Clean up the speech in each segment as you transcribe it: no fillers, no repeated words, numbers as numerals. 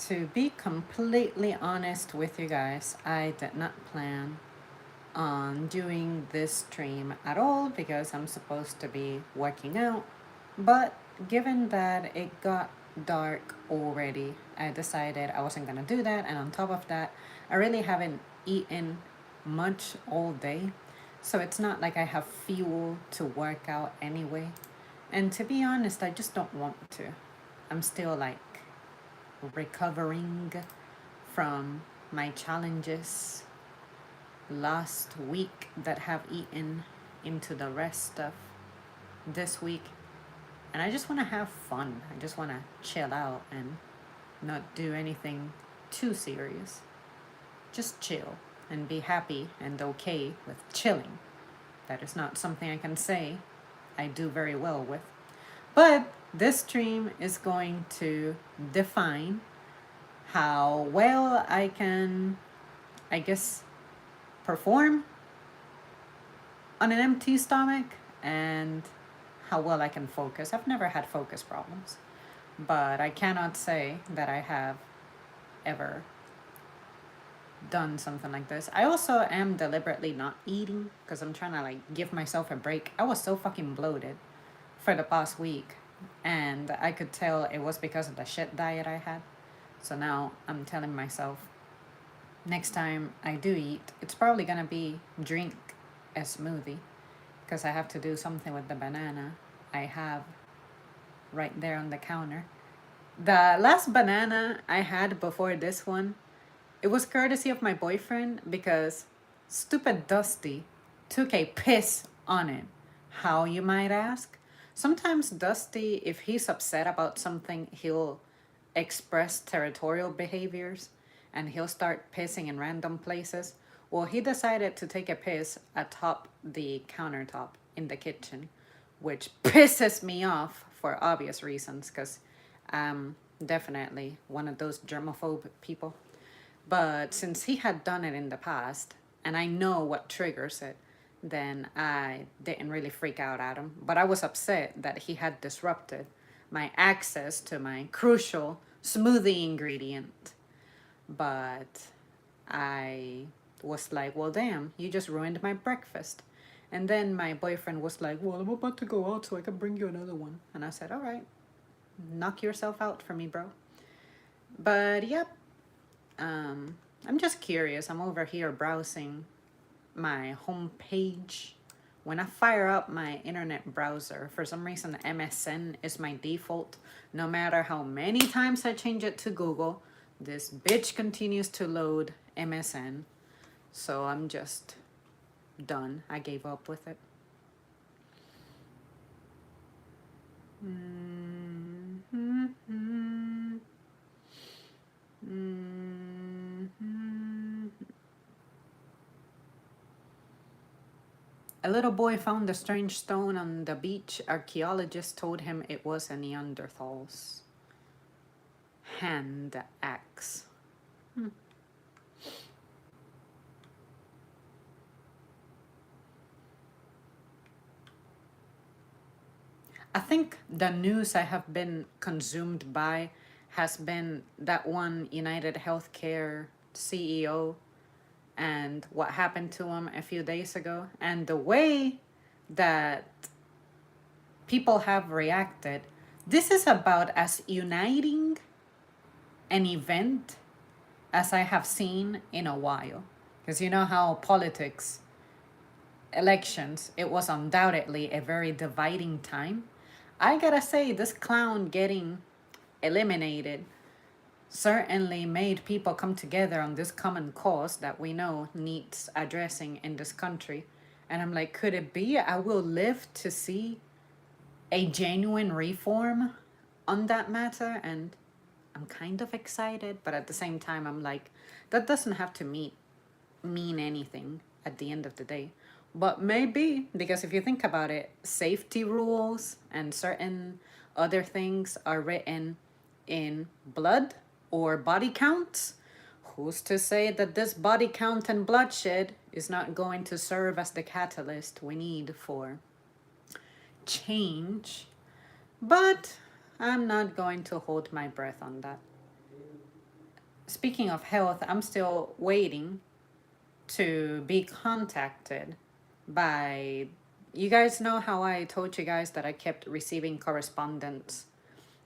To be completely honest with you guys, I did not plan on doing this stream at all because I'm supposed to be working out. But given that it got dark already, I decided I wasn't gonna do that. And on top of that, I really haven't eaten much all day. So it's not like I have fuel to work out anyway. And to be honest, I just don't want to. I'm still like recovering from my challenges last week that have eaten into the rest of this week. And I just want to have fun. I just want to chill out and not do anything too serious. Just chill and be happy and okay with chilling. That is not something I can say I do very well with. But this stream is going to define how well I can, I guess, perform on an empty stomach and how well I can focus. I've never had focus problems, but I cannot say that I have ever done something like this. I also am deliberately not eating because I'm trying to like give myself a break. I was so fucking bloated for the past week, and I could tell it was because of the shit diet I had. So now I'm telling myself next time I do eat, it's probably gonna be drink a smoothie because I have to do something with the banana I have right there on the counter. The last banana I had before this one, it was courtesy of my boyfriend because stupid Dusty took a piss on it. How, you might ask? Sometimes Dusty, if he's upset about something, he'll express territorial behaviors and he'll start pissing in random places. Well, he decided to take a piss atop the countertop in the kitchen, which pisses me off for obvious reasons because I'm definitely one of those germaphobe people. But since he had done it in the past, and I know what triggers it, then I didn't really freak out at him. But I was upset that he had disrupted my access to my crucial smoothie ingredient. But I was like, well, damn, you just ruined my breakfast. And then my boyfriend was like, well, I'm about to go out so I can bring you another one. And I said, all right, knock yourself out for me, bro. But yep, I'm just curious. I'm over here browsing my home page. When I fire up my internet browser, for some reason MSN is my default. No matter how many times I change it to Google, this bitch continues to load MSN. So I'm just done. I gave up with it. A little boy found a strange stone on the beach. Archaeologists told him it was a Neanderthal's hand axe. I think the news I have been consumed by has been that one United Healthcare CEO and what happened to him a few days ago, and the way that people have reacted. This is about as uniting an event as I have seen in a while. Because you know how politics, elections, it was undoubtedly a very dividing time. I gotta say, this clown getting eliminated certainly made people come together on this common cause that we know needs addressing in this country. And I'm like, could it be I will live to see a genuine reform on that matter? And I'm kind of excited, but at the same time, I'm like, that doesn't have to mean anything at the end of the day. But maybe, because if you think about it, safety rules and certain other things are written in blood or body counts. Who's to say that this body count and bloodshed is not going to serve as the catalyst we need for change? But I'm not going to hold my breath on that. speaking of health, I'm still waiting to be contacted by, you guys know how I told you guys that I kept receiving correspondence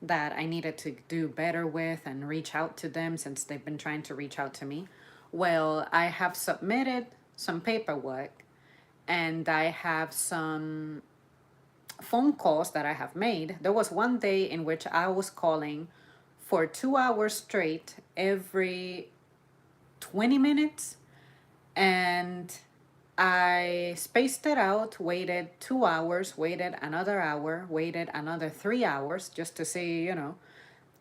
that I needed to do better with and reach out to them since they've been trying to reach out to me. Well, I have submitted some paperwork and I have some phone calls that I have made. There was one day in which I was calling for 2 hours straight every 20 minutes, and I spaced it out, waited 2 hours, waited another hour, waited another 3 hours just to see,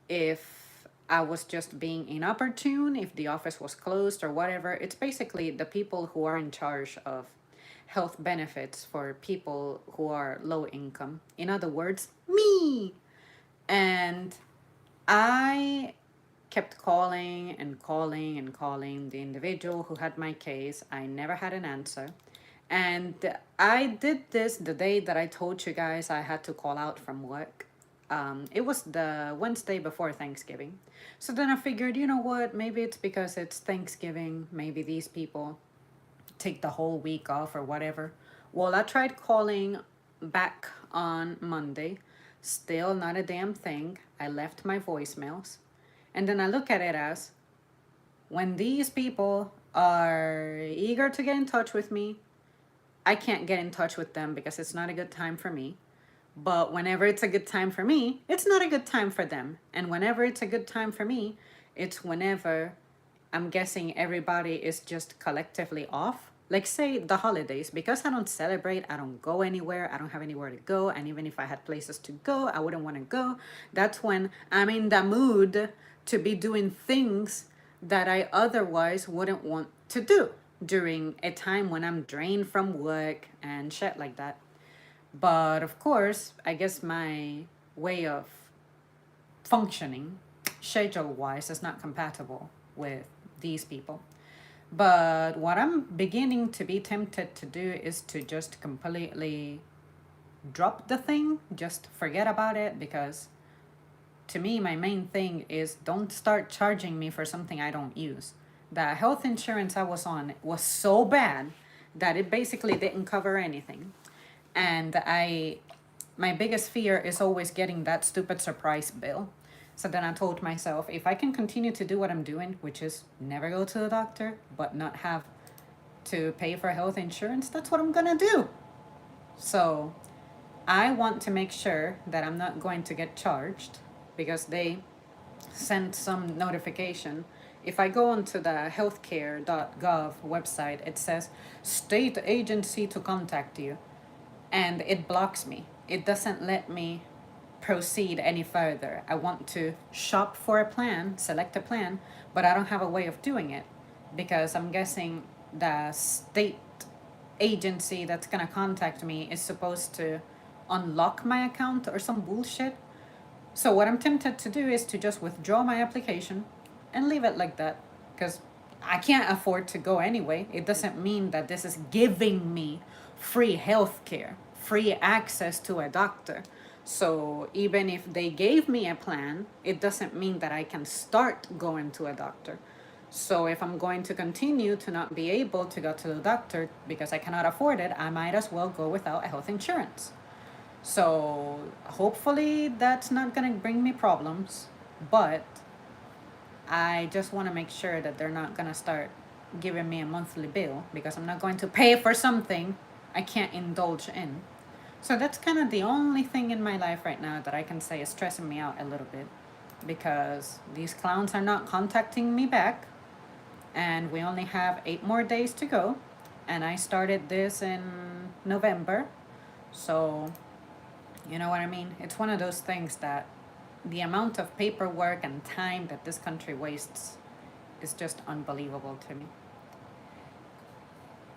if I was just being inopportune, if the office was closed or whatever. It's basically the people who are in charge of health benefits for people who are low income. In other words, me. And I kept calling and calling and calling the individual who had my case. I never had an answer. And I did this the day that I told you guys I had to call out from work. It was the Wednesday before Thanksgiving. So then I figured, you know what, maybe it's because it's Thanksgiving. Maybe these people take the whole week off or whatever. Well, I tried calling back on Monday. Still not a damn thing. I left my voicemails. And then I look at it as, when these people are eager to get in touch with me, I can't get in touch with them because it's not a good time for me. But whenever it's a good time for me, it's not a good time for them. And whenever it's a good time for me, it's whenever I'm guessing everybody is just collectively off. Like, say, the holidays, because I don't celebrate, I don't go anywhere, I don't have anywhere to go. And even if I had places to go, I wouldn't want to go. That's when I'm in the mood to be doing things that I otherwise wouldn't want to do during a time when I'm drained from work and shit like that. But of course, I guess my way of functioning, schedule wise, is not compatible with these people. But what I'm beginning to be tempted to do is to just completely drop the thing, just forget about it, because to me, my main thing is don't start charging me for something I don't use. The health insurance I was on was so bad that it basically didn't cover anything. And my biggest fear is always getting that stupid surprise bill. So then I told myself, if I can continue to do what I'm doing, which is never go to the doctor, but not have to pay for health insurance, that's what I'm gonna do. So I want to make sure that I'm not going to get charged because they sent some notification. If I go onto the healthcare.gov website, it says state agency to contact you, and it blocks me. It doesn't let me proceed any further. I want to shop for a plan, select a plan, but I don't have a way of doing it because I'm guessing the state agency that's gonna contact me is supposed to unlock my account or some bullshit. So what I'm tempted to do is to just withdraw my application and leave it like that because I can't afford to go anyway. It doesn't mean that this is giving me free health care, free access to a doctor. So even if they gave me a plan, it doesn't mean that I can start going to a doctor. So if I'm going to continue to not be able to go to the doctor because I cannot afford it, I might as well go without a health insurance. So hopefully that's not gonna bring me problems, but I just want to make sure that they're not gonna start giving me a monthly bill because I'm not going to pay for something I can't indulge in. So that's kind of the only thing in my life right now that I can say is stressing me out a little bit because these clowns are not contacting me back and we only have 8 more days to go. And I started this in November. So, you know what I mean? It's one of those things that the amount of paperwork and time that this country wastes is just unbelievable to me.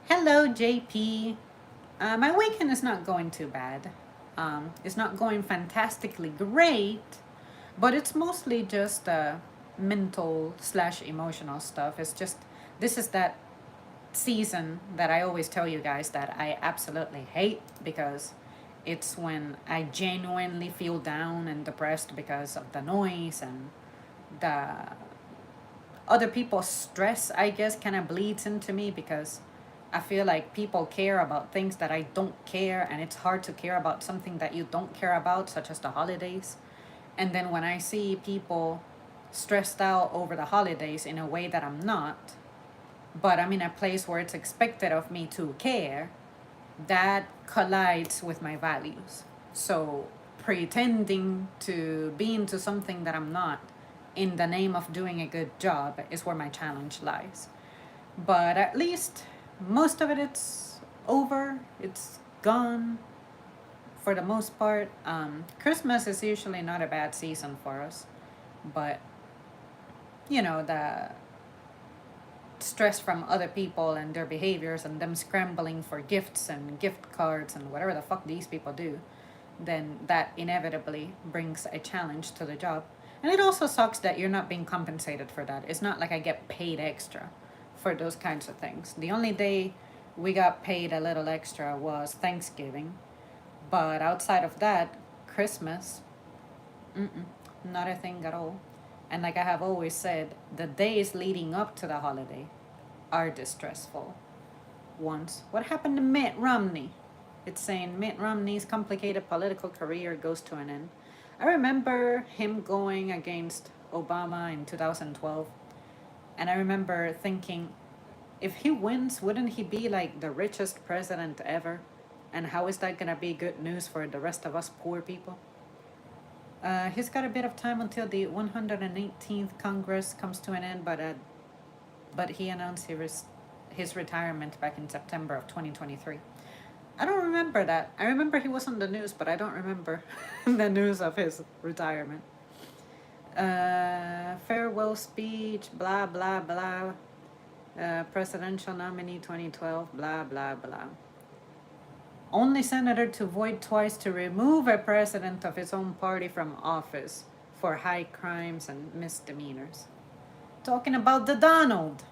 Hello, JP. My weekend is not going too bad. It's not going fantastically great, but it's mostly just mental slash emotional stuff. It's just, this is that season that I always tell you guys that I absolutely hate because it's when I genuinely feel down and depressed because of the noise and the other people's stress, I guess, kind of bleeds into me because I feel like people care about things that I don't care, and it's hard to care about something that you don't care about, such as the holidays. And then when I see people stressed out over the holidays in a way that I'm not, but I'm in a place where it's expected of me to care, that collides with my values. So pretending to be into something that I'm not in the name of doing a good job is where my challenge lies. But at least most of it's over, it's gone for the most part. Christmas is usually not a bad season for us, but the stress from other people and their behaviors and them scrambling for gifts and gift cards and whatever the fuck these people do, then that inevitably brings a challenge to the job. And it also sucks that you're not being compensated for that. It's not like I get paid extra for those kinds of things. The only day we got paid a little extra was Thanksgiving. But outside of that, Christmas, not a thing at all. And like I have always said, the days leading up to the holiday are distressful ones. What happened to Mitt Romney? It's saying Mitt Romney's complicated political career goes to an end. I remember him going against Obama in 2012. And I remember thinking, if he wins, wouldn't he be like the richest president ever? And how is that going to be good news for the rest of us poor people? He's got a bit of time until the 118th Congress comes to an end, but he announced his retirement back in September of 2023. I don't remember that. I remember he was on the news, but I don't remember the news of his retirement. Farewell speech, blah, blah, blah. Presidential nominee 2012, blah, blah, blah. Only senator to vote twice to remove a president of his own party from office for high crimes and misdemeanors. Talking about the Donald.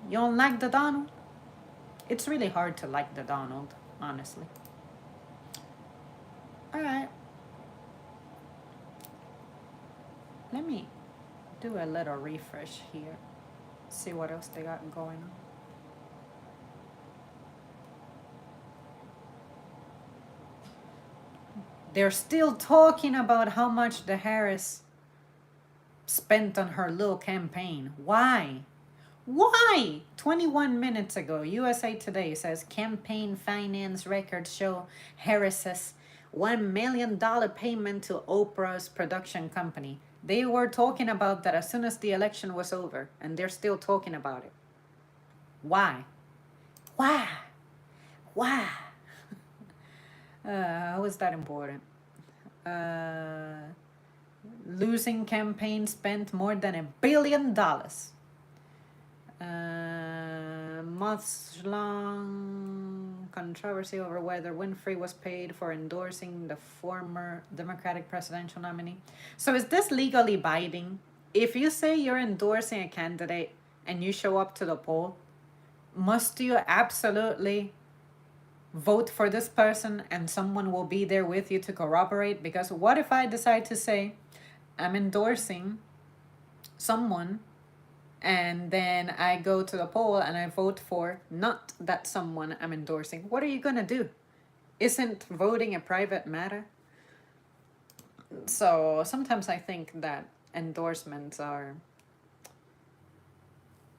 You don't like the Donald? It's really hard to like the Donald, honestly. Alright. Let me do a little refresh here. See what else they got going on. They're still talking about how much the Harris spent on her little campaign. Why? Why? 21 minutes ago, USA Today says campaign finance records show Harris's $1 million payment to Oprah's production company. They were talking about that as soon as the election was over, and they're still talking about it. Why? Why? Why? How is that important? Losing campaign spent more than $1 billion. Months-long controversy over whether Winfrey was paid for endorsing the former Democratic presidential nominee. So is this legally binding? If you say you're endorsing a candidate and you show up to the poll, must you absolutely vote for this person and someone will be there with you to corroborate? Because what if I decide to say I'm endorsing someone and then I go to the poll and I vote for not that someone I'm endorsing? What are you gonna do? Isn't voting a private matter? So sometimes I think that endorsements are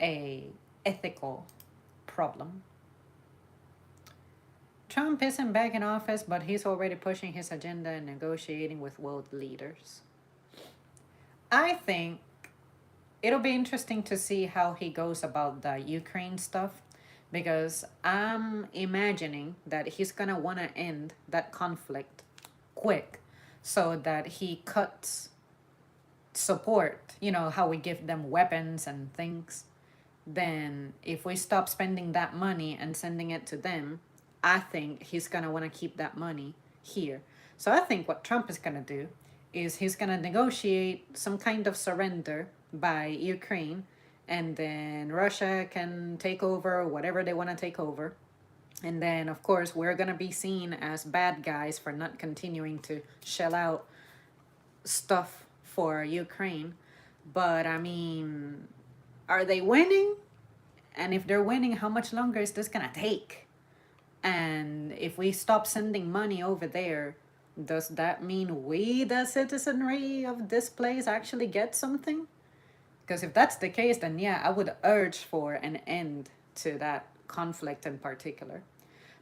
a ethical problem. Trump isn't back in office, but he's already pushing his agenda and negotiating with world leaders. I think it'll be interesting to see how he goes about the Ukraine stuff, because I'm imagining that he's gonna want to end that conflict quick so that he cuts support, how we give them weapons and things. Then if we stop spending that money and sending it to them, I think he's going to want to keep that money here. So I think what Trump is going to do is he's going to negotiate some kind of surrender by Ukraine, and then Russia can take over whatever they want to take over. And then, of course, we're going to be seen as bad guys for not continuing to shell out stuff for Ukraine. But I mean, Are they winning? And if they're winning, how much longer is this gonna take? And if we stop sending money over there, does that mean we, the citizenry of this place, actually get something? Because if that's the case, then yeah, I would urge for an end to that conflict in particular.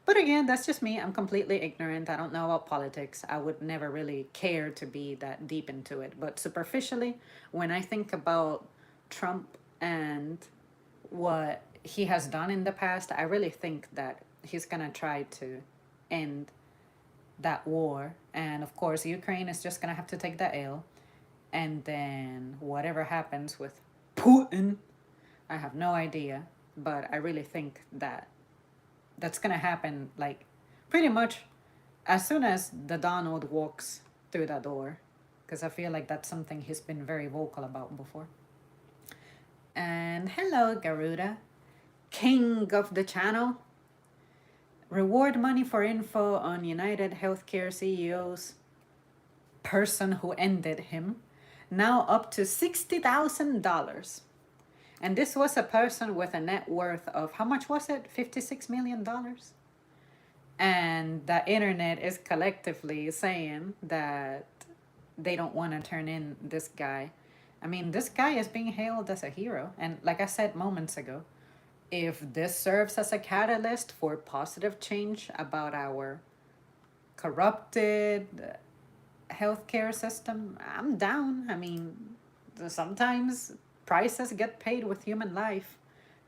But again, that's just me. I'm completely ignorant. I don't know about politics. I would never really care to be that deep into it. But superficially, when I think about Trump and what he has done in the past, I really think that he's going to try to end that war. And of course, Ukraine is just going to have to take that L. And then whatever happens with Putin, I have no idea. But I really think that that's going to happen like pretty much as soon as the Donald walks through that door. Because I feel like that's something he's been very vocal about before. And hello, Garuda, king of the channel. Reward money for info on United Healthcare CEO's person who ended him. Now up to $60,000. And this was a person with a net worth of, how much was it? $56 million? And the internet is collectively saying that they don't want to turn in this guy. I mean, this guy is being hailed as a hero. And like I said moments ago, if this serves as a catalyst for positive change about our corrupted healthcare system, I'm down. I mean, sometimes prices get paid with human life,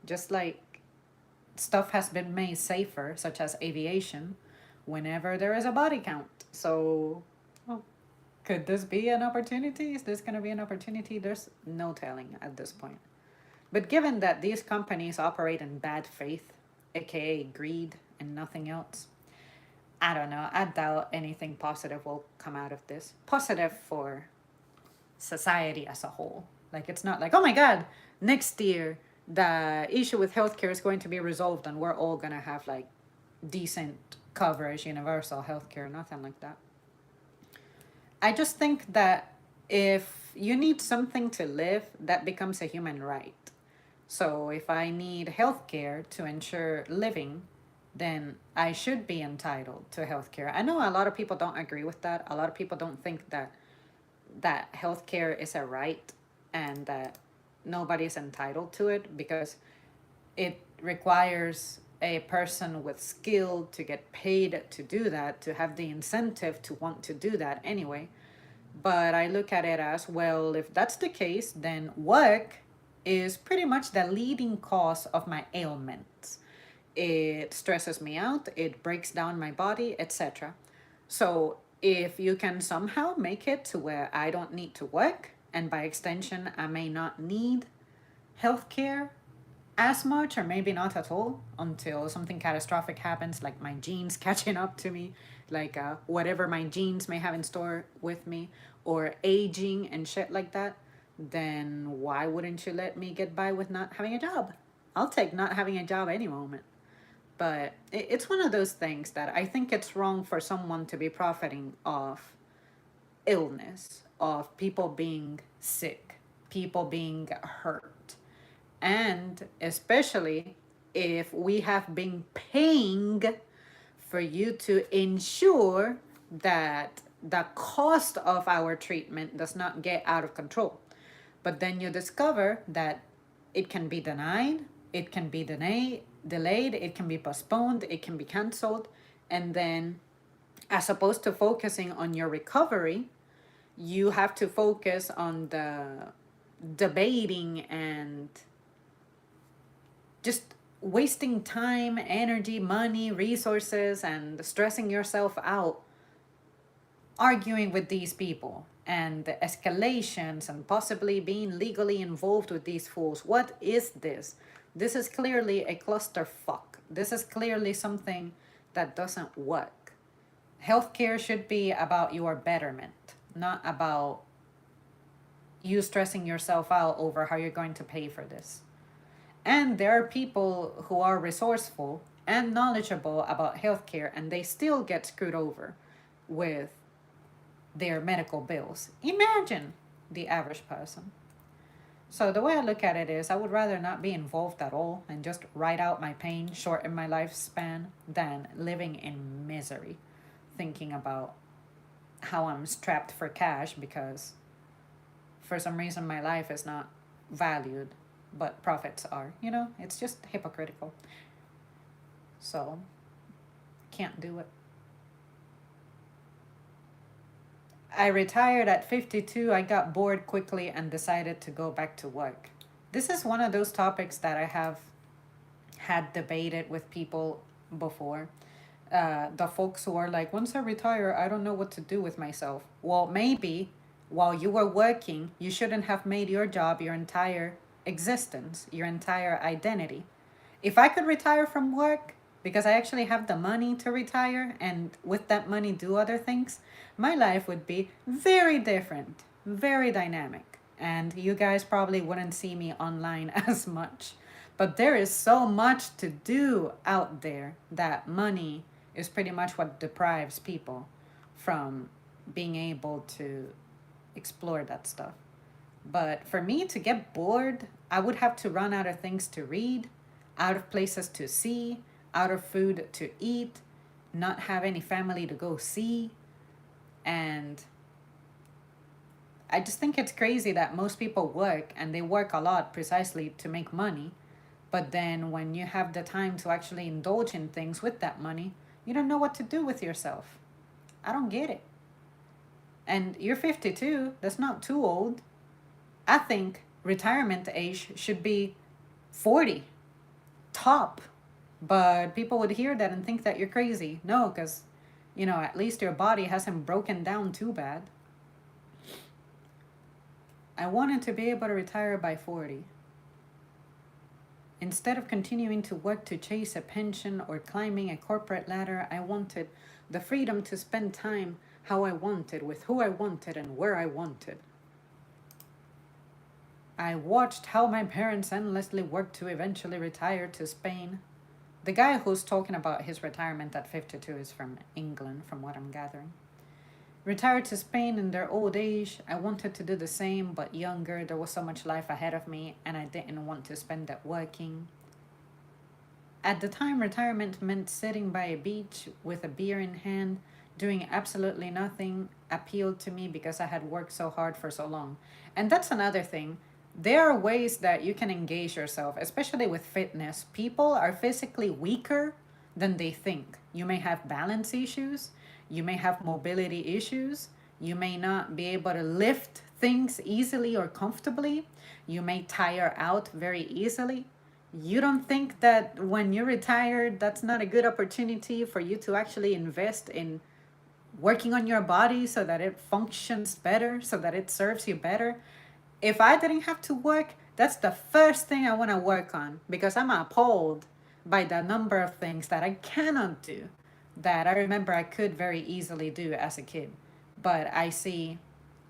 just like stuff has been made safer, such as aviation, whenever there is a body count. So, well, could this be an opportunity? Is this going to be an opportunity? There's no telling at this point. But given that these companies operate in bad faith, aka greed and nothing else, I don't know. I doubt anything positive will come out of this. Positive for society as a whole. Like, it's not like, oh my God, next year the issue with healthcare is going to be resolved and we're all going to have like decent coverage, universal healthcare, nothing like that. I just think that if you need something to live, that becomes a human right. So if I need healthcare to ensure living, then I should be entitled to healthcare. I know a lot of people don't agree with that. A lot of people don't think that healthcare is a right and that nobody's entitled to it because it requires a person with skill to get paid to do that, to have the incentive to want to do that anyway. But I look at it as, well, if that's the case, then work is pretty much the leading cause of my ailments. It stresses me out, it breaks down my body, etc. So if you can somehow make it to where I don't need to work, and by extension, I may not need healthcare as much, or maybe not at all, until something catastrophic happens, like my genes catching up to me, like whatever my genes may have in store with me, or aging and shit like that, then why wouldn't you let me get by with not having a job? I'll take not having a job any moment. But it's one of those things that I think it's wrong for someone to be profiting off illness, of people being sick, people being hurt. And especially if we have been paying for you to ensure that the cost of our treatment does not get out of control. But then you discover that it can be denied, it can be delayed, it can be postponed, it can be canceled. And then, as opposed to focusing on your recovery, you have to focus on the debating and just wasting time, energy, money, resources, and stressing yourself out arguing with these people and the escalations and possibly being legally involved with these fools. What is this? This is clearly a clusterfuck. This is clearly something that doesn't work. Healthcare should be about your betterment, not about you stressing yourself out over how you're going to pay for this. And there are people who are resourceful and knowledgeable about healthcare, and they still get screwed over with their medical bills. Imagine the average person. So the way I look at it is I would rather not be involved at all and just ride out my pain, shorten my lifespan, than living in misery, thinking about how I'm strapped for cash because for some reason my life is not valued, but profits are. You know, it's just hypocritical. So, can't do it. I retired at 52. I got bored quickly and decided to go back to work. This is one of those topics that I have had debated with people before. The folks who are like, once I retire, I don't know what to do with myself. Well, maybe while you were working, you shouldn't have made your job your entire existence, your entire identity. If I could retire from work because I actually have the money to retire and with that money do other things, my life would be very different, very dynamic. And you guys probably wouldn't see me online as much. But there is so much to do out there that money is pretty much what deprives people from being able to explore that stuff. But for me to get bored, I would have to run out of things to read, out of places to see, out of food to eat, not have any family to go see. And I just think it's crazy that most people work and they work a lot precisely to make money. But then when you have the time to actually indulge in things with that money, you don't know what to do with yourself. I don't get it. And you're 52, that's not too old. I think retirement age should be 40, top. But people would hear that and think that you're crazy. No, because, at least your body hasn't broken down too bad. I wanted to be able to retire by 40. Instead of continuing to work to chase a pension or climbing a corporate ladder, I wanted the freedom to spend time how I wanted, with who I wanted, and where I wanted. I watched how my parents endlessly worked to eventually retire to Spain. The guy who's talking about his retirement at 52 is from England, from what I'm gathering. Retired to Spain in their old age. I wanted to do the same, but younger. There was so much life ahead of me, and I didn't want to spend it working. At the time, retirement meant sitting by a beach with a beer in hand, doing absolutely nothing appealed to me because I had worked so hard for so long. And that's another thing. There are ways that you can engage yourself, especially with fitness. People are physically weaker than they think. You may have balance issues, you may have mobility issues, you may not be able to lift things easily or comfortably, you may tire out very easily. You don't think that when you're retired, that's not a good opportunity for you to actually invest in working on your body so that it functions better, so that it serves you better? If I didn't have to work, that's the first thing I want to work on because I'm appalled by the number of things that I cannot do that I remember I could very easily do as a kid. But I see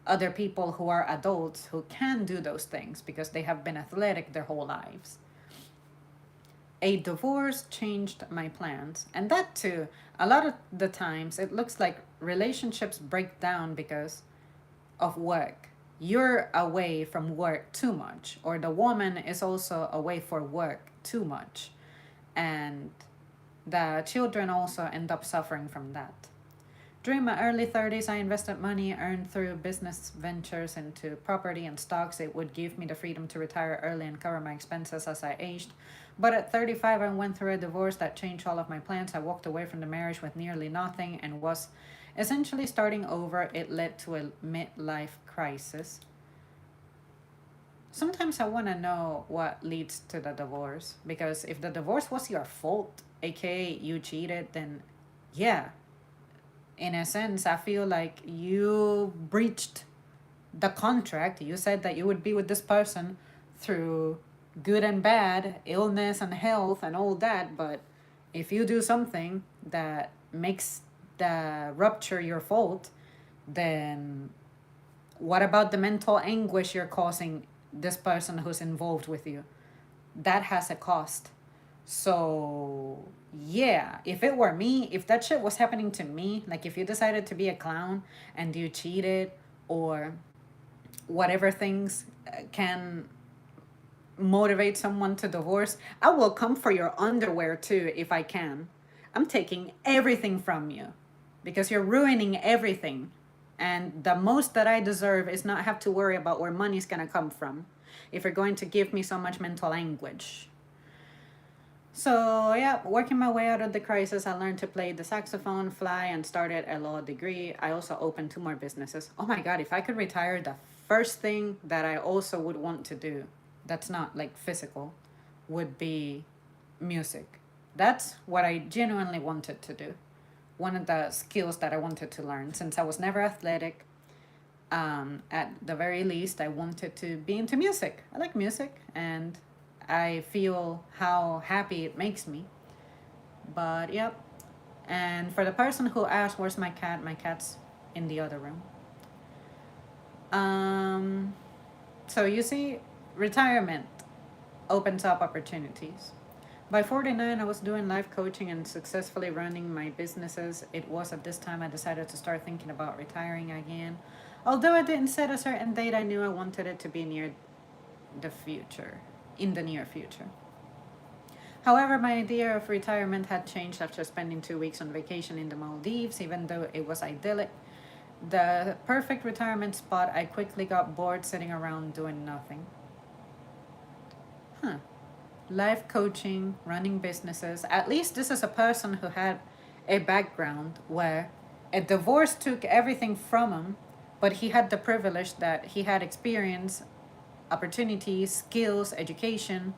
other people who are adults who can do those things because they have been athletic their whole lives. A divorce changed my plans. And that too, a lot of the times it looks like relationships break down because of work. You're away from work too much, or the woman is also away for work too much. And the children also end up suffering from that. During my early 30s, I invested money earned through business ventures into property and stocks. It would give me the freedom to retire early and cover my expenses as I aged. But at 35, I went through a divorce that changed all of my plans. I walked away from the marriage with nearly nothing and was essentially starting over. It led to a midlife crisis. Sometimes I want to know what leads to the divorce, because if the divorce was your fault, aka you cheated, then yeah, in a sense, I feel like you breached the contract. You said that you would be with this person through good and bad, illness and health, and all that. But if you do something that makes the rupture your fault, then what about the mental anguish you're causing this person who's involved with you? That has a cost. So, yeah, if it were me, if that shit was happening to me, like if you decided to be a clown and you cheated or whatever things can motivate someone to divorce, I will come for your underwear too if I can. I'm taking everything from you because you're ruining everything. And the most that I deserve is not have to worry about where money's gonna come from if you're going to give me so much mental anguish. So, yeah, working my way out of the crisis, I learned to play the saxophone, fly, and started a law degree. I also opened two more businesses. Oh my God, if I could retire, the first thing that I also would want to do, that's not like physical, would be music. That's what I genuinely wanted to do. One of the skills that I wanted to learn since I was never athletic. At the very least, I wanted to be into music. I like music and I feel how happy it makes me. But yep. And for the person who asked, where's my cat's in the other room. Um, so you see, retirement opens up opportunities. By 49, I was doing life coaching and successfully running my businesses. It was at this time I decided to start thinking about retiring again. Although I didn't set a certain date, I knew I wanted it to be near the future, in the near future. However, my idea of retirement had changed after spending 2 weeks on vacation in the Maldives, even though it was idyllic. The perfect retirement spot, I quickly got bored sitting around doing nothing. Huh. Life coaching, running businesses. At least this is a person who had a background where a divorce took everything from him, but he had the privilege that he had experience, opportunities, skills, education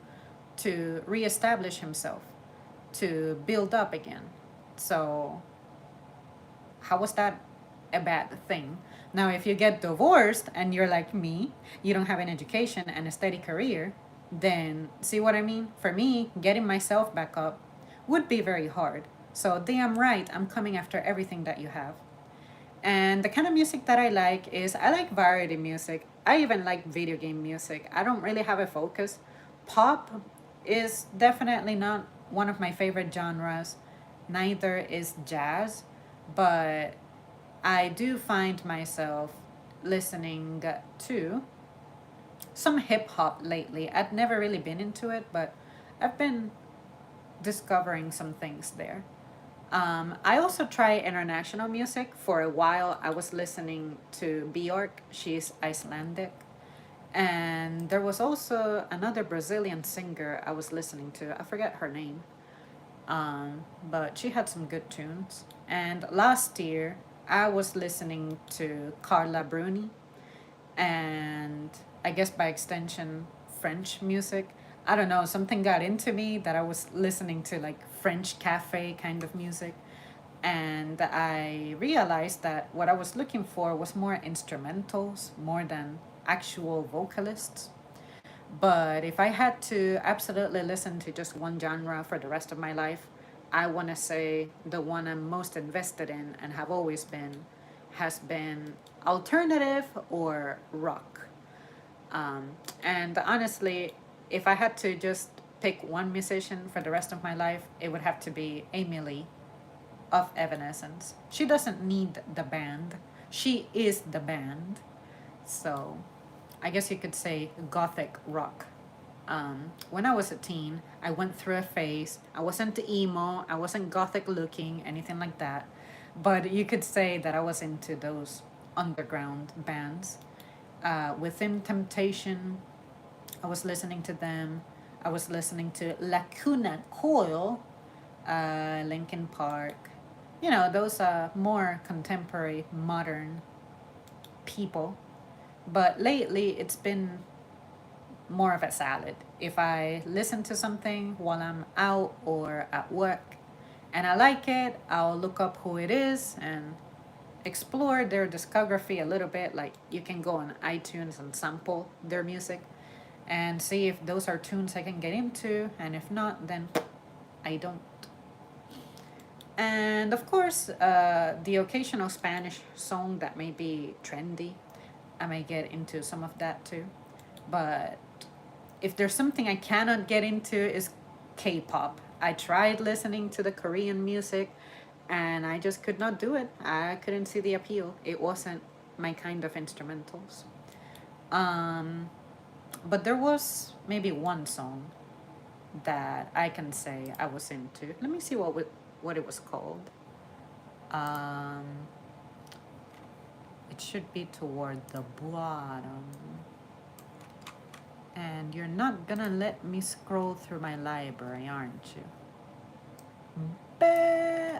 to reestablish himself, to build up again. So, how was that a bad thing? Now, if you get divorced and you're like me, you don't have an education and a steady career, then see what I mean? For me, getting myself back up would be very hard. So, damn right, I'm coming after everything that you have. And the kind of music that I like is I like variety music. I even like video game music. I don't really have a focus. Pop is definitely not one of my favorite genres. Neither is jazz, but I do find myself listening to some hip hop lately. I've never really been into it, but I've been discovering some things there. I also try international music. For a while, I was listening to Bjork. She's Icelandic. And there was also another Brazilian singer I was listening to. I forget her name. But she had some good tunes. And last year, I was listening to Carla Bruni and I guess by extension, French music. I don't know, something got into me that I was listening to like French cafe kind of music. And I realized that what I was looking for was more instrumentals more than actual vocalists. But if I had to absolutely listen to just one genre for the rest of my life, I want to say the one I'm most invested in and have always been has been alternative or rock. And honestly, if I had to just pick one musician for the rest of my life, it would have to be Amy Lee of Evanescence. She doesn't need the band, she is the band. So I guess you could say gothic rock. When I was a teen, I went through a phase. I wasn't emo, I wasn't gothic looking, anything like that. But you could say that I was into those underground bands. Within Temptation, I was listening to them. I was listening to Lacuna Coil, Linkin Park. You know, those are more contemporary, modern people. But lately, it's been more of a salad. If I listen to something while I'm out or at work and I like it, I'll look up who it is and explore their discography a little bit. Like you can go on iTunes and sample their music and see if those are tunes I can get into, and if not, then I don't. And of course, the occasional Spanish song that may be trendy, I may get into some of that too. But if there's something I cannot get into is K-pop. I tried listening to the Korean music and I just could not do it. I couldn't see the appeal. It wasn't my kind of instrumentals. Um, But there was maybe one song that I can say I was into. Let me see what it was called. Um, it should be toward the bottom. And you're not gonna let me scroll through my library, aren't you?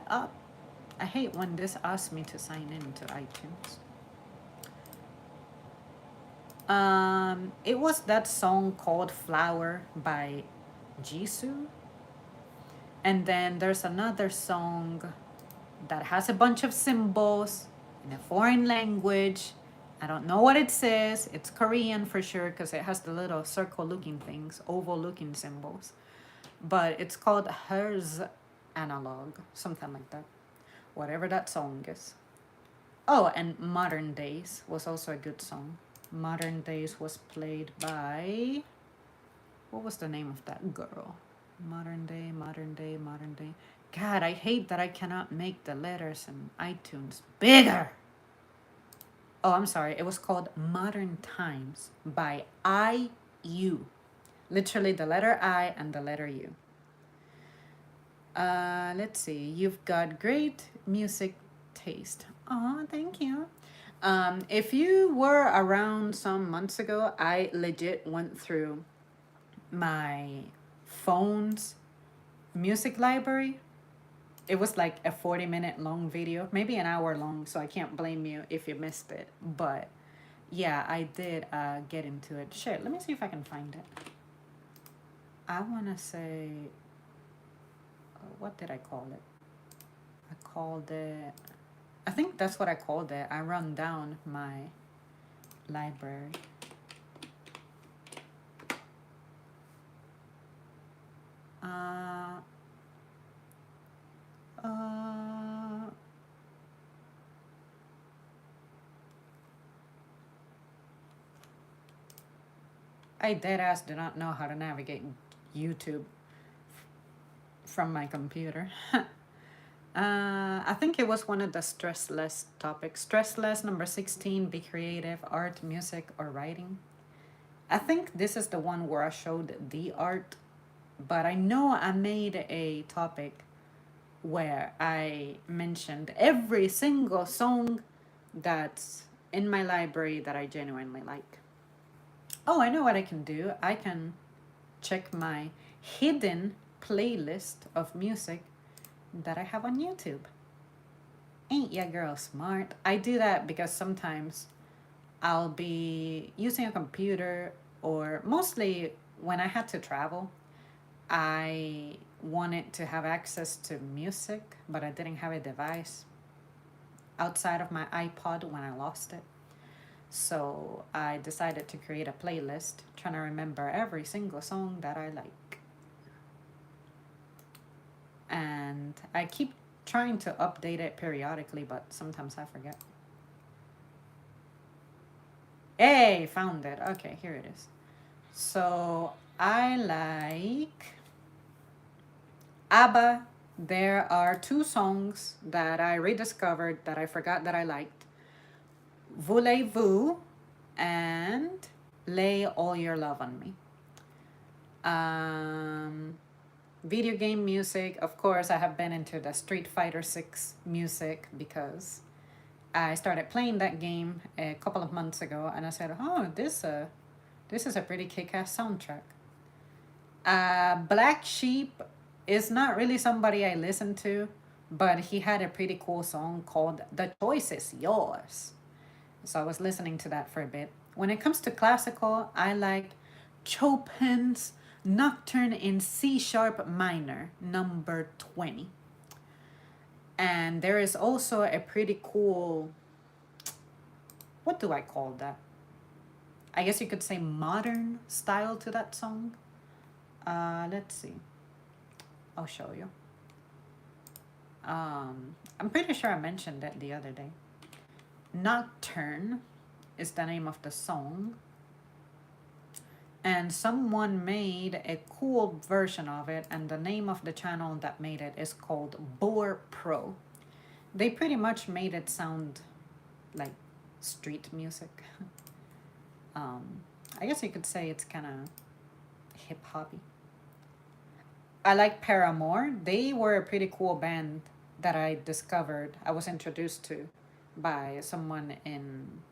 Up. I hate when this asks me to sign into iTunes. It was that song called Flower by Jisoo. And then there's another song that has a bunch of symbols in a foreign language. I don't know what it says. It's Korean for sure because it has the little circle looking things, oval looking symbols. But it's called Hers Analog, something like that. Whatever that song is. Oh, and Modern Days was also a good song. Modern Days was played by. What was the name of that girl? Modern Day, Modern Day, Modern Day. God, I hate that I cannot make the letters in iTunes bigger. Oh, I'm sorry. It was called Modern Times by IU. Literally the letter I and the letter U. Let's see. You've got great music taste. Oh, thank you. If you were around some months ago, I legit went through my phone's music library. It was like a 40-minute long video, maybe an hour long, so I can't blame you if you missed it. But yeah, I did get into it. Shit, let me see if I can find it. I want to say, what did I call it? I called it, I think that's what I called it. I run down my library. Uh, I deadass do not know how to navigate YouTube from my computer. I think it was one of the stress less topics. Stress less, number 16, be creative, art, music, or writing. I think this is the one where I showed the art, but I know I made a topic where I mentioned every single song that's in my library that I genuinely like. Oh, I know what I can do. I can check my hidden playlist of music that I have on YouTube. Ain't ya girl smart? I do that because sometimes I'll be using a computer, or mostly when I had to travel, I wanted to have access to music, but I didn't have a device outside of my iPod when I lost it. So I decided to create a playlist, trying to remember every single song that I like. And I keep trying to update it periodically, but sometimes I forget. Hey, found it. Okay, here it is. So I like ABBA. There are two songs that I rediscovered that I forgot that I liked. Voulez-vous and Lay All Your Love on Me. Video game music, of course, I have been into the Street Fighter 6 music because I started playing that game a couple of months ago, and I said, "Oh, this is a pretty kick-ass soundtrack." Black Sheep is not really somebody I listen to, but he had a pretty cool song called "The Choice Is Yours." So I was listening to that for a bit. When it comes to classical, I like Chopin's Nocturne in C sharp minor, number 20. And there is also a pretty cool, what do I call that? I guess you could say modern style to that song. Let's see. I'll show you. I'm pretty sure I mentioned it the other day. Nocturne is the name of the song. And someone made a cool version of it, and the name of the channel that made it is called Boer Pro. They pretty much made it sound like street music. I guess you could say it's kind of hip hoppy. I like Paramore. They were a pretty cool band that I discovered. I was introduced to by someone in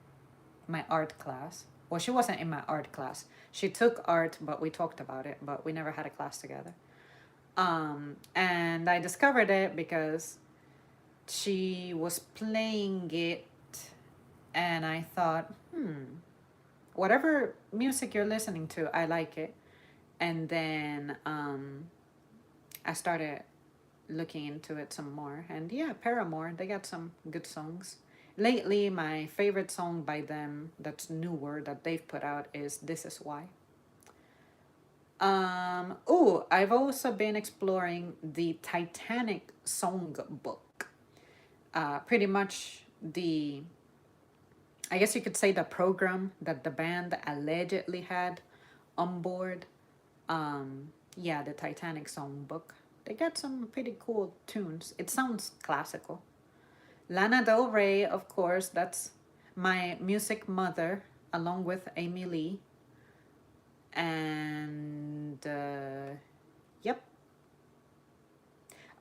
my art class. Well, she wasn't in my art class. She took art, but we talked about it, but we never had a class together. And I discovered it because she was playing it, and I thought, whatever music you're listening to, I like it. And then I started looking into it some more. And yeah, Paramore, they got some good songs. Lately, my favorite song by them that's newer that they've put out is This Is Why. Oh, I've also been exploring the Titanic songbook. Pretty much the, I guess you could say, the program that the band allegedly had on board. Yeah, the Titanic songbook. They got some pretty cool tunes. It sounds classical. Lana Del Rey, of course, that's my music mother, along with Amy Lee. And yep,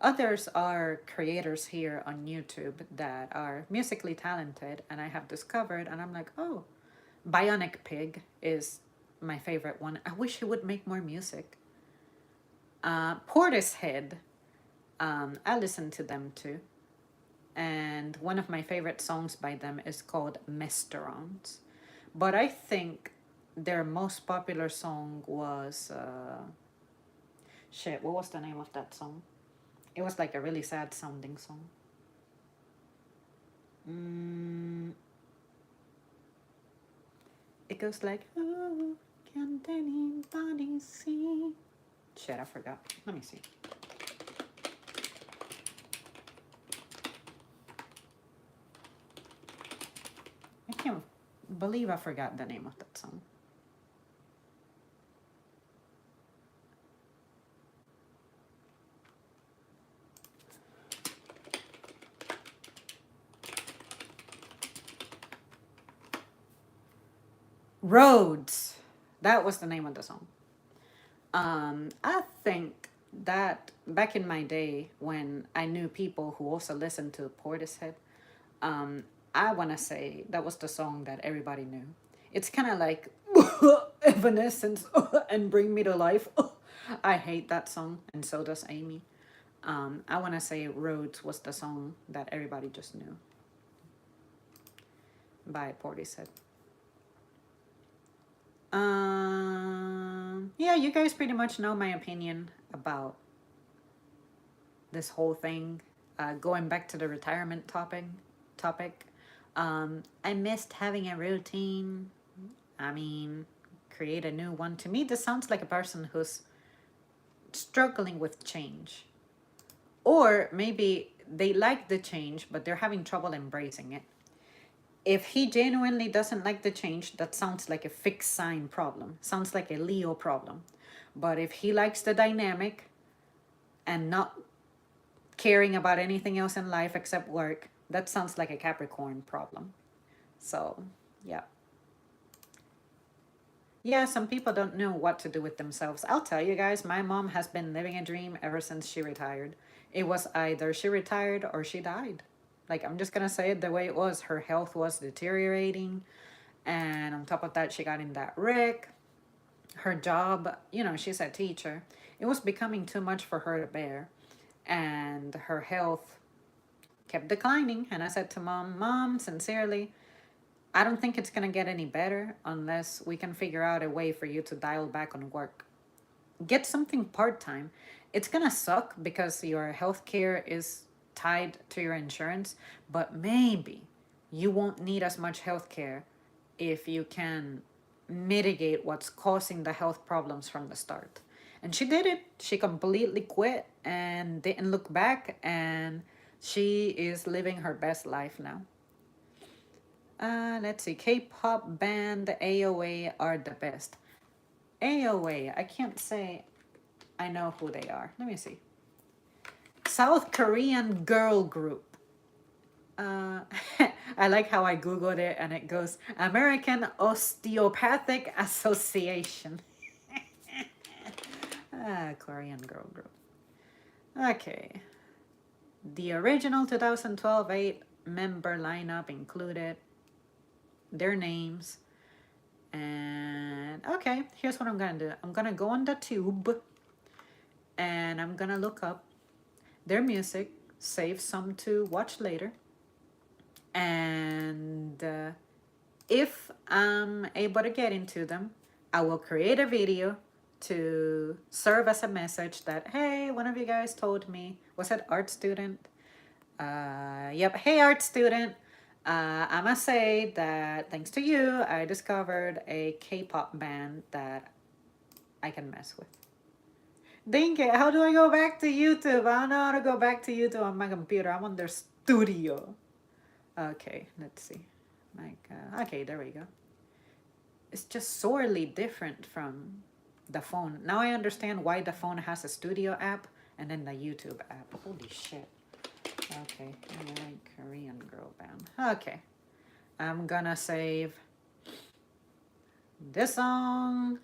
others are creators here on YouTube that are musically talented, and I have discovered, and I'm like, oh, Bionic Pig is my favorite one. I wish he would make more music. Portishead, I listen to them too. And one of my favorite songs by them is called Mesterons. But I think their most popular song was shit. What was the name of that song? It was like a really sad sounding song. It goes like, oh, can't anybody see? Shit, I forgot. Let me see. I can't believe I forgot the name of that song. Roads. That was the name of the song. I think that back in my day when I knew people who also listened to Portishead, I want to say that was the song that everybody knew. It's kind of like Evanescence and Bring Me to Life. I hate that song, and so does Amy. I want to say Roads was the song that everybody just knew by Portishead. Yeah, you guys pretty much know my opinion about this whole thing. Going back to the retirement topic. I missed having a routine. I mean, create a new one. To me, this sounds like a person who's struggling with change. Or maybe they like the change, but they're having trouble embracing it. If he genuinely doesn't like the change, that sounds like a fixed sign problem. Sounds like a Leo problem. But if he likes the dynamic and not caring about anything else in life except work, that sounds like a Capricorn problem. So, yeah. Yeah, some people don't know what to do with themselves. I'll tell you guys, my mom has been living a dream ever since she retired. It was either she retired or she died. Like, I'm just gonna say it the way it was. Her health was deteriorating. And on top of that, she got in that wreck. Her job, she's a teacher. It was becoming too much for her to bear. And her health kept declining. And I said to Mom, sincerely, I don't think it's going to get any better unless we can figure out a way for you to dial back on work. Get something part-time. It's going to suck because your health care is tied to your insurance, but maybe you won't need as much health care if you can mitigate what's causing the health problems from the start. And she did it. She completely quit and didn't look back, and she is living her best life now. Let's see. K-pop band AOA are the best. AOA, I can't say I know who they are. Let me see. South Korean girl group. Uh, I like how I Googled it and it goes American Osteopathic Association. Korean girl group. Okay. The original 2012 8-member lineup included their names. And okay, here's what I'm gonna do. I'm gonna go on the tube and I'm gonna look up their music, save some to watch later. And if I'm able to get into them, I will create a video to serve as a message that, hey, one of you guys told me, was it art student? Yep, hey, art student. I must say that thanks to you, I discovered a K-pop band that I can mess with. Dang it, how do I go back to YouTube? I don't know how to go back to YouTube on my computer. I'm on their studio. Okay, let's see. Okay, there we go. It's just sorely different from the phone. Now I understand why the phone has a studio app and then the YouTube app. Holy shit. Okay, I like Korean girl band. Okay, I'm gonna save this song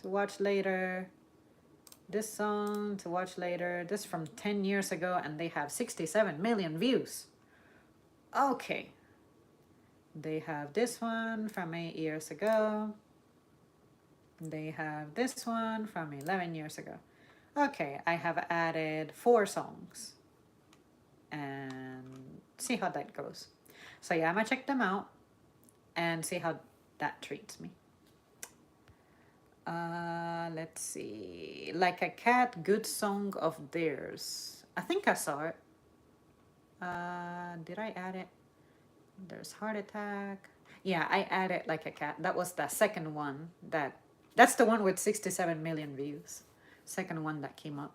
to watch later. This song to watch later. This from 10 years ago and they have 67 million views. Okay. They have this one from 8 years ago. They have this one from 11 years ago. Okay, I have added 4 songs. And see how that goes. So yeah, I'm gonna check them out and see how that treats me. Let's see. Like a Cat, good song of theirs. I think I saw it. Did I add it? There's Heart Attack. Yeah, I added Like a Cat. That was the second one that's the one with 67 million views. Second one that came up.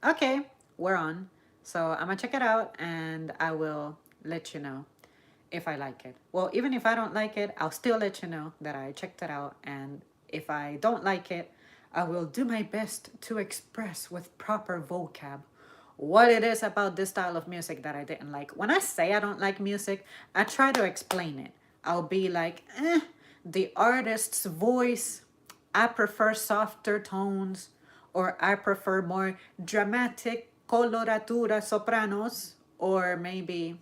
Okay, we're on. So I'm gonna check it out and I will let you know if I like it. Well, even if I don't like it, I'll still let you know that I checked it out. And if I don't like it, I will do my best to express with proper vocab what it is about this style of music that I didn't like. When I say I don't like music, I try to explain it. I'll be like, the artist's voice, I prefer softer tones, or I prefer more dramatic coloratura sopranos, or maybe,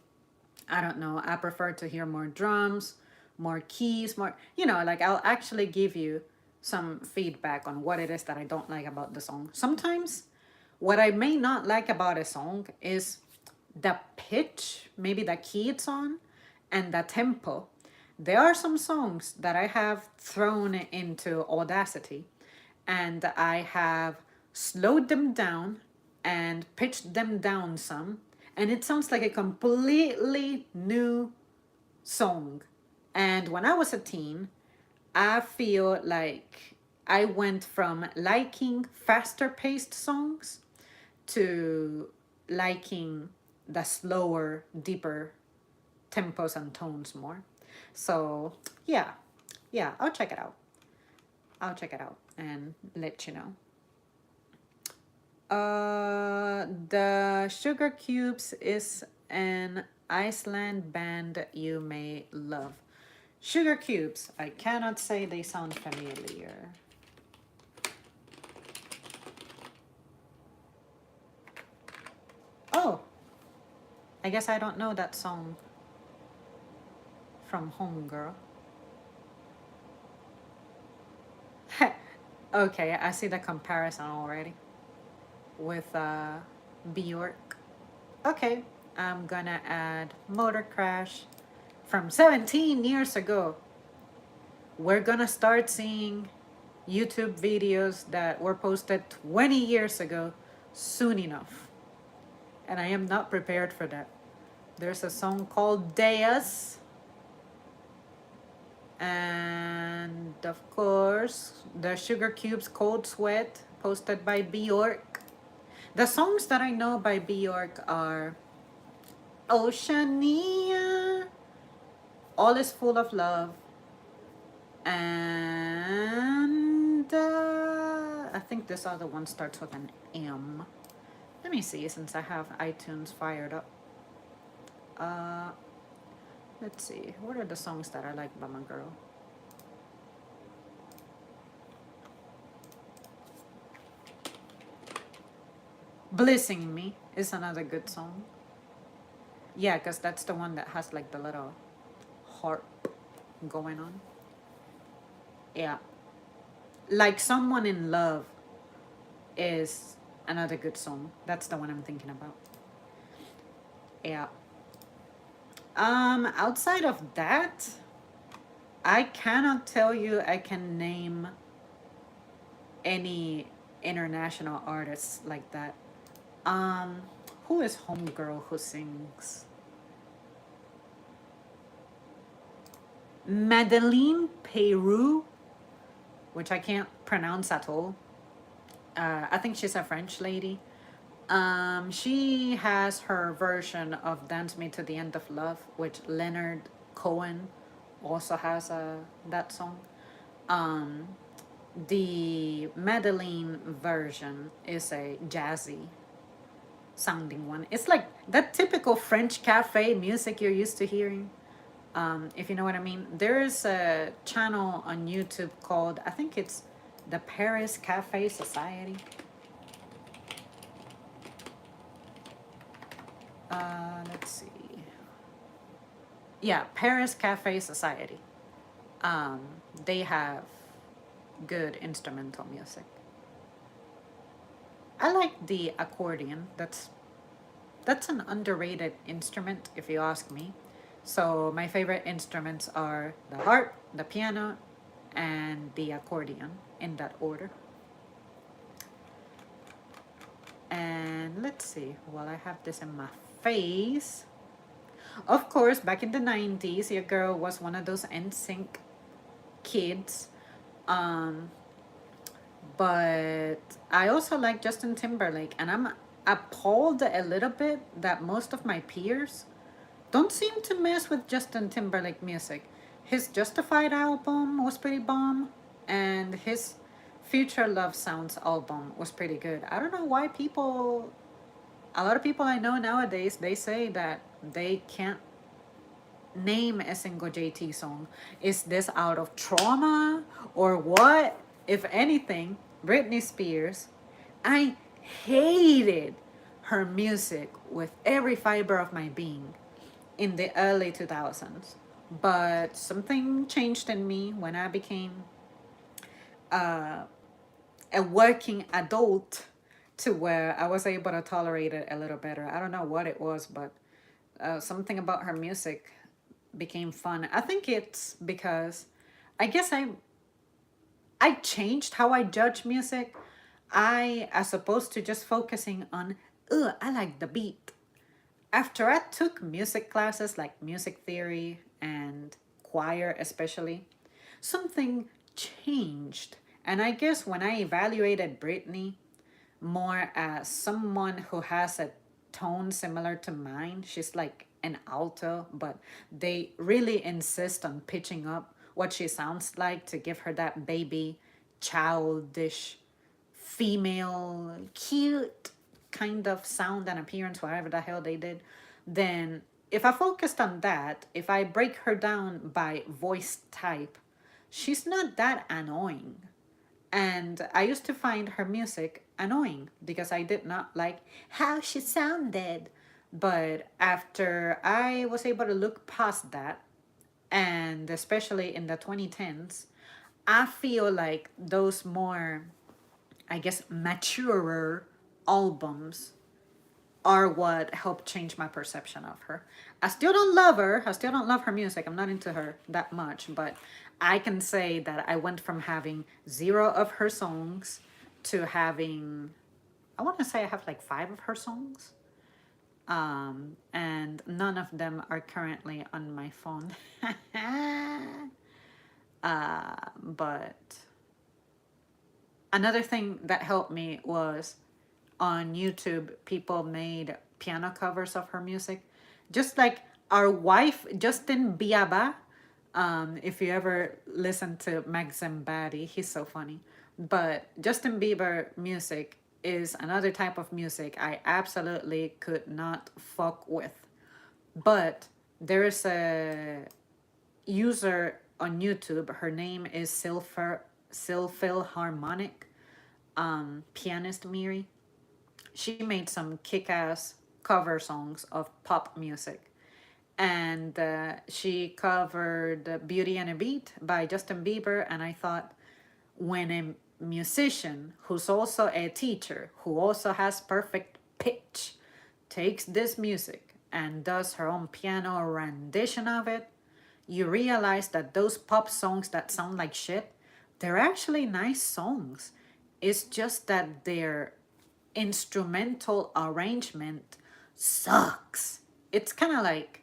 I don't know, I prefer to hear more drums, more keys, more, like I'll actually give you some feedback on what it is that I don't like about the song. Sometimes what I may not like about a song is the pitch, maybe the key it's on, and the tempo. There are some songs that I have thrown into Audacity and I have slowed them down and pitched them down some, and it sounds like a completely new song. And when I was a teen, I feel like I went from liking faster paced songs to liking the slower, deeper tempos and tones more. So yeah, I'll check it out. I'll check it out and let you know. The Sugar Cubes is an Iceland band you may love. Sugar Cubes, I cannot say they sound familiar. Oh, I guess I don't know that song from Homegirl. Okay, I see the comparison already with Bjork. Okay, I'm gonna add Motor Crash from 17 years ago. We're gonna start seeing YouTube videos that were posted 20 years ago soon enough. And I am not prepared for that. There's a song called Deas. And of course, the Sugar Cubes Cold Sweat, posted by Bjork. The songs that I know by Bjork are Oceania, All is Full of Love, and I think this other one starts with an M. Let me see, since I have iTunes fired up. Let's see. What are the songs that I like by my girl? Blessing Me is another good song. Yeah, because that's the one that has like the little harp going on. Yeah. Like Someone in Love is another good song. That's the one I'm thinking about. Yeah. Outside of that, I cannot tell you I can name any international artists like that. Um, who is Homegirl who sings? Madeleine Peru, which I can't pronounce at all. I think she's a French lady. She has her version of Dance Me to the End of Love, which Leonard Cohen also has that song. Um, the Madeleine version is a jazzy sounding one. It's like that typical French cafe music you're used to hearing. If you know what I mean. There is a channel on YouTube called, I think it's the Paris Cafe Society. Let's see. Yeah, Paris Cafe Society. Um, they have good instrumental music. I like the accordion. That's an underrated instrument, if you ask me. So my favorite instruments are the harp, the piano, and the accordion in that order. And let's see, while I have this in my face, of course, back in the 90s, your girl was one of those NSYNC kids. Um, but I also like Justin Timberlake, and I'm appalled a little bit that most of my peers don't seem to mess with Justin Timberlake music. His Justified album was pretty bomb, and his Future Love Sounds album was pretty good. I don't know why a lot of people I know nowadays, they say that they can't name a single JT song. Is this out of trauma or what? If anything, Britney Spears, I hated her music with every fiber of my being in the early 2000s. But something changed in me when I became a working adult to where I was able to tolerate it a little better. I don't know what it was, but something about her music became fun. I think it's because I guess I changed how I judge music. As opposed to just focusing on, I like the beat. After I took music classes like music theory and choir especially, something changed. And I guess when I evaluated Britney more as someone who has a tone similar to mine, she's like an alto, but they really insist on pitching up what she sounds like to give her that baby, childish, female, cute kind of sound and appearance, whatever the hell they did, then if I focused on that, if I break her down by voice type, she's not that annoying. And I used to find her music annoying because I did not like how she sounded. But after I was able to look past that, and especially in the 2010s, I feel like those more, I guess, maturer albums are what helped change my perception of her. I still don't love her. I still don't love her music. I'm not into her that much, but I can say that I went from having zero of her songs to having, I want to say I have like 5 of her songs. And none of them are currently on my phone. But another thing that helped me was on YouTube, people made piano covers of her music. Just like our wife, Justin Biaba. If you ever listen to Maxim Batty, he's so funny. But Justin Bieber music is another type of music I absolutely could not fuck with. But There is a user on YouTube. Her name is Sylphilharmonic pianist Miri. She made some kick-ass cover songs of pop music, and she covered "Beauty and a Beat" by Justin Bieber. And I thought, when a musician who's also a teacher, who also has perfect pitch, takes this music and does her own piano rendition of it, you realize that those pop songs that sound like shit, they're actually nice songs. It's just that their instrumental arrangement sucks. It's kind of like,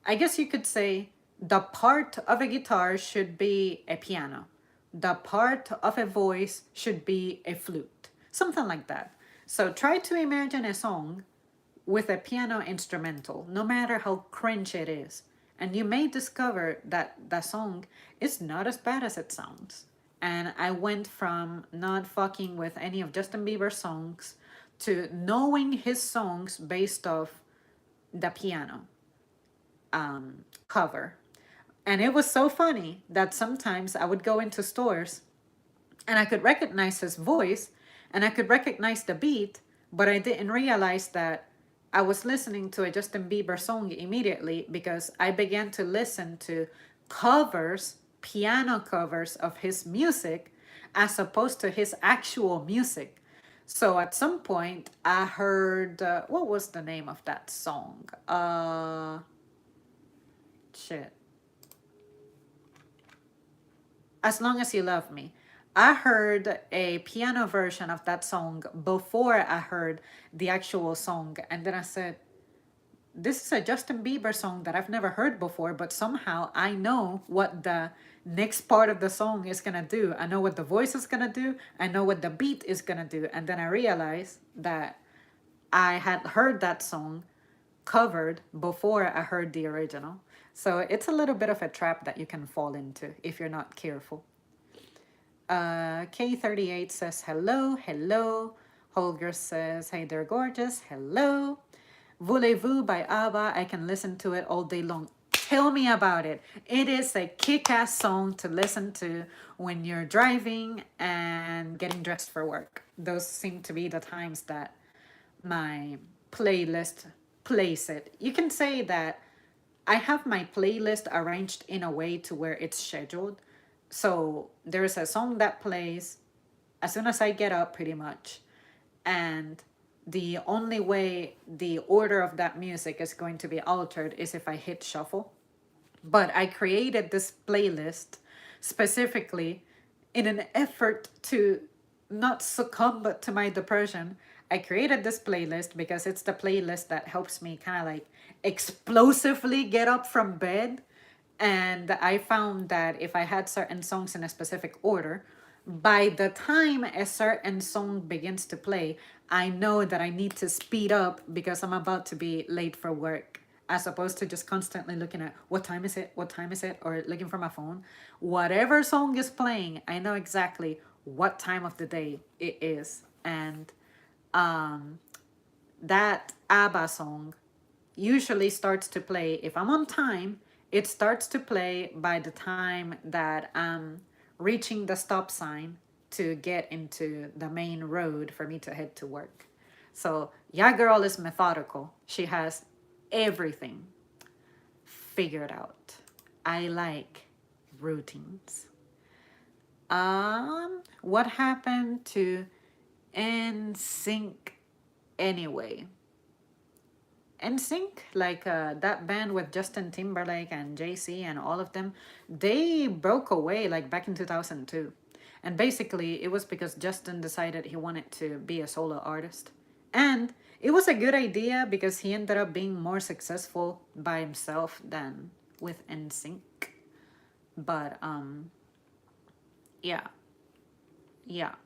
I guess you could say, the part of a guitar should be a piano, the part of a voice should be a flute, something like that. So try to imagine a song with a piano instrumental, no matter how cringe it is, and you may discover that the song is not as bad as it sounds. And I went from not fucking with any of Justin Bieber's songs to knowing his songs based off the piano cover. And it was so funny that sometimes I would go into stores and I could recognize his voice and I could recognize the beat, but I didn't realize that I was listening to a Justin Bieber song immediately, because I began to listen to covers, piano covers of his music, as opposed to his actual music. So at some point, I heard, what was the name of that song? Shit. As Long as You Love Me. I heard a piano version of that song before I heard the actual song. And then I said, this is a Justin Bieber song that I've never heard before, but somehow I know what the next part of the song is going to do. I know what the voice is going to do. I know what the beat is going to do. And then I realized that I had heard that song covered before I heard the original. So it's a little bit of a trap that you can fall into if you're not careful. K38 says hello, hello. Holger says, hey there, gorgeous, hello. Voulez-vous by ABBA, I can listen to it all day long. Tell me about it. It is a kick-ass song to listen to when you're driving and getting dressed for work. Those seem to be the times that my playlist plays it. You can say that I have my playlist arranged in a way to where it's scheduled. So there's a song that plays as soon as I get up, pretty much. And the only way the order of that music is going to be altered is if I hit shuffle. But I created this playlist specifically in an effort to not succumb to my depression. I created this playlist because it's the playlist that helps me kind of like explosively get up from bed. And I found that if I had certain songs in a specific order, by the time a certain song begins to play, I know that I need to speed up because I'm about to be late for work, as opposed to just constantly looking at what time is it, or looking for my phone. Whatever song is playing, I know exactly what time of the day it is. And that ABBA song usually starts to play, if I'm on time, it starts to play by the time that I'm reaching the stop sign to get into the main road for me to head to work. So, yeah, girl is methodical. She has everything figured out. I like routines. What happened to NSYNC anyway? NSYNC, like that band with Justin Timberlake and Jay-Z and all of them, they broke away like back in 2002. And basically, it was because Justin decided he wanted to be a solo artist. And it was a good idea because he ended up being more successful by himself than with NSYNC. But yeah, yeah,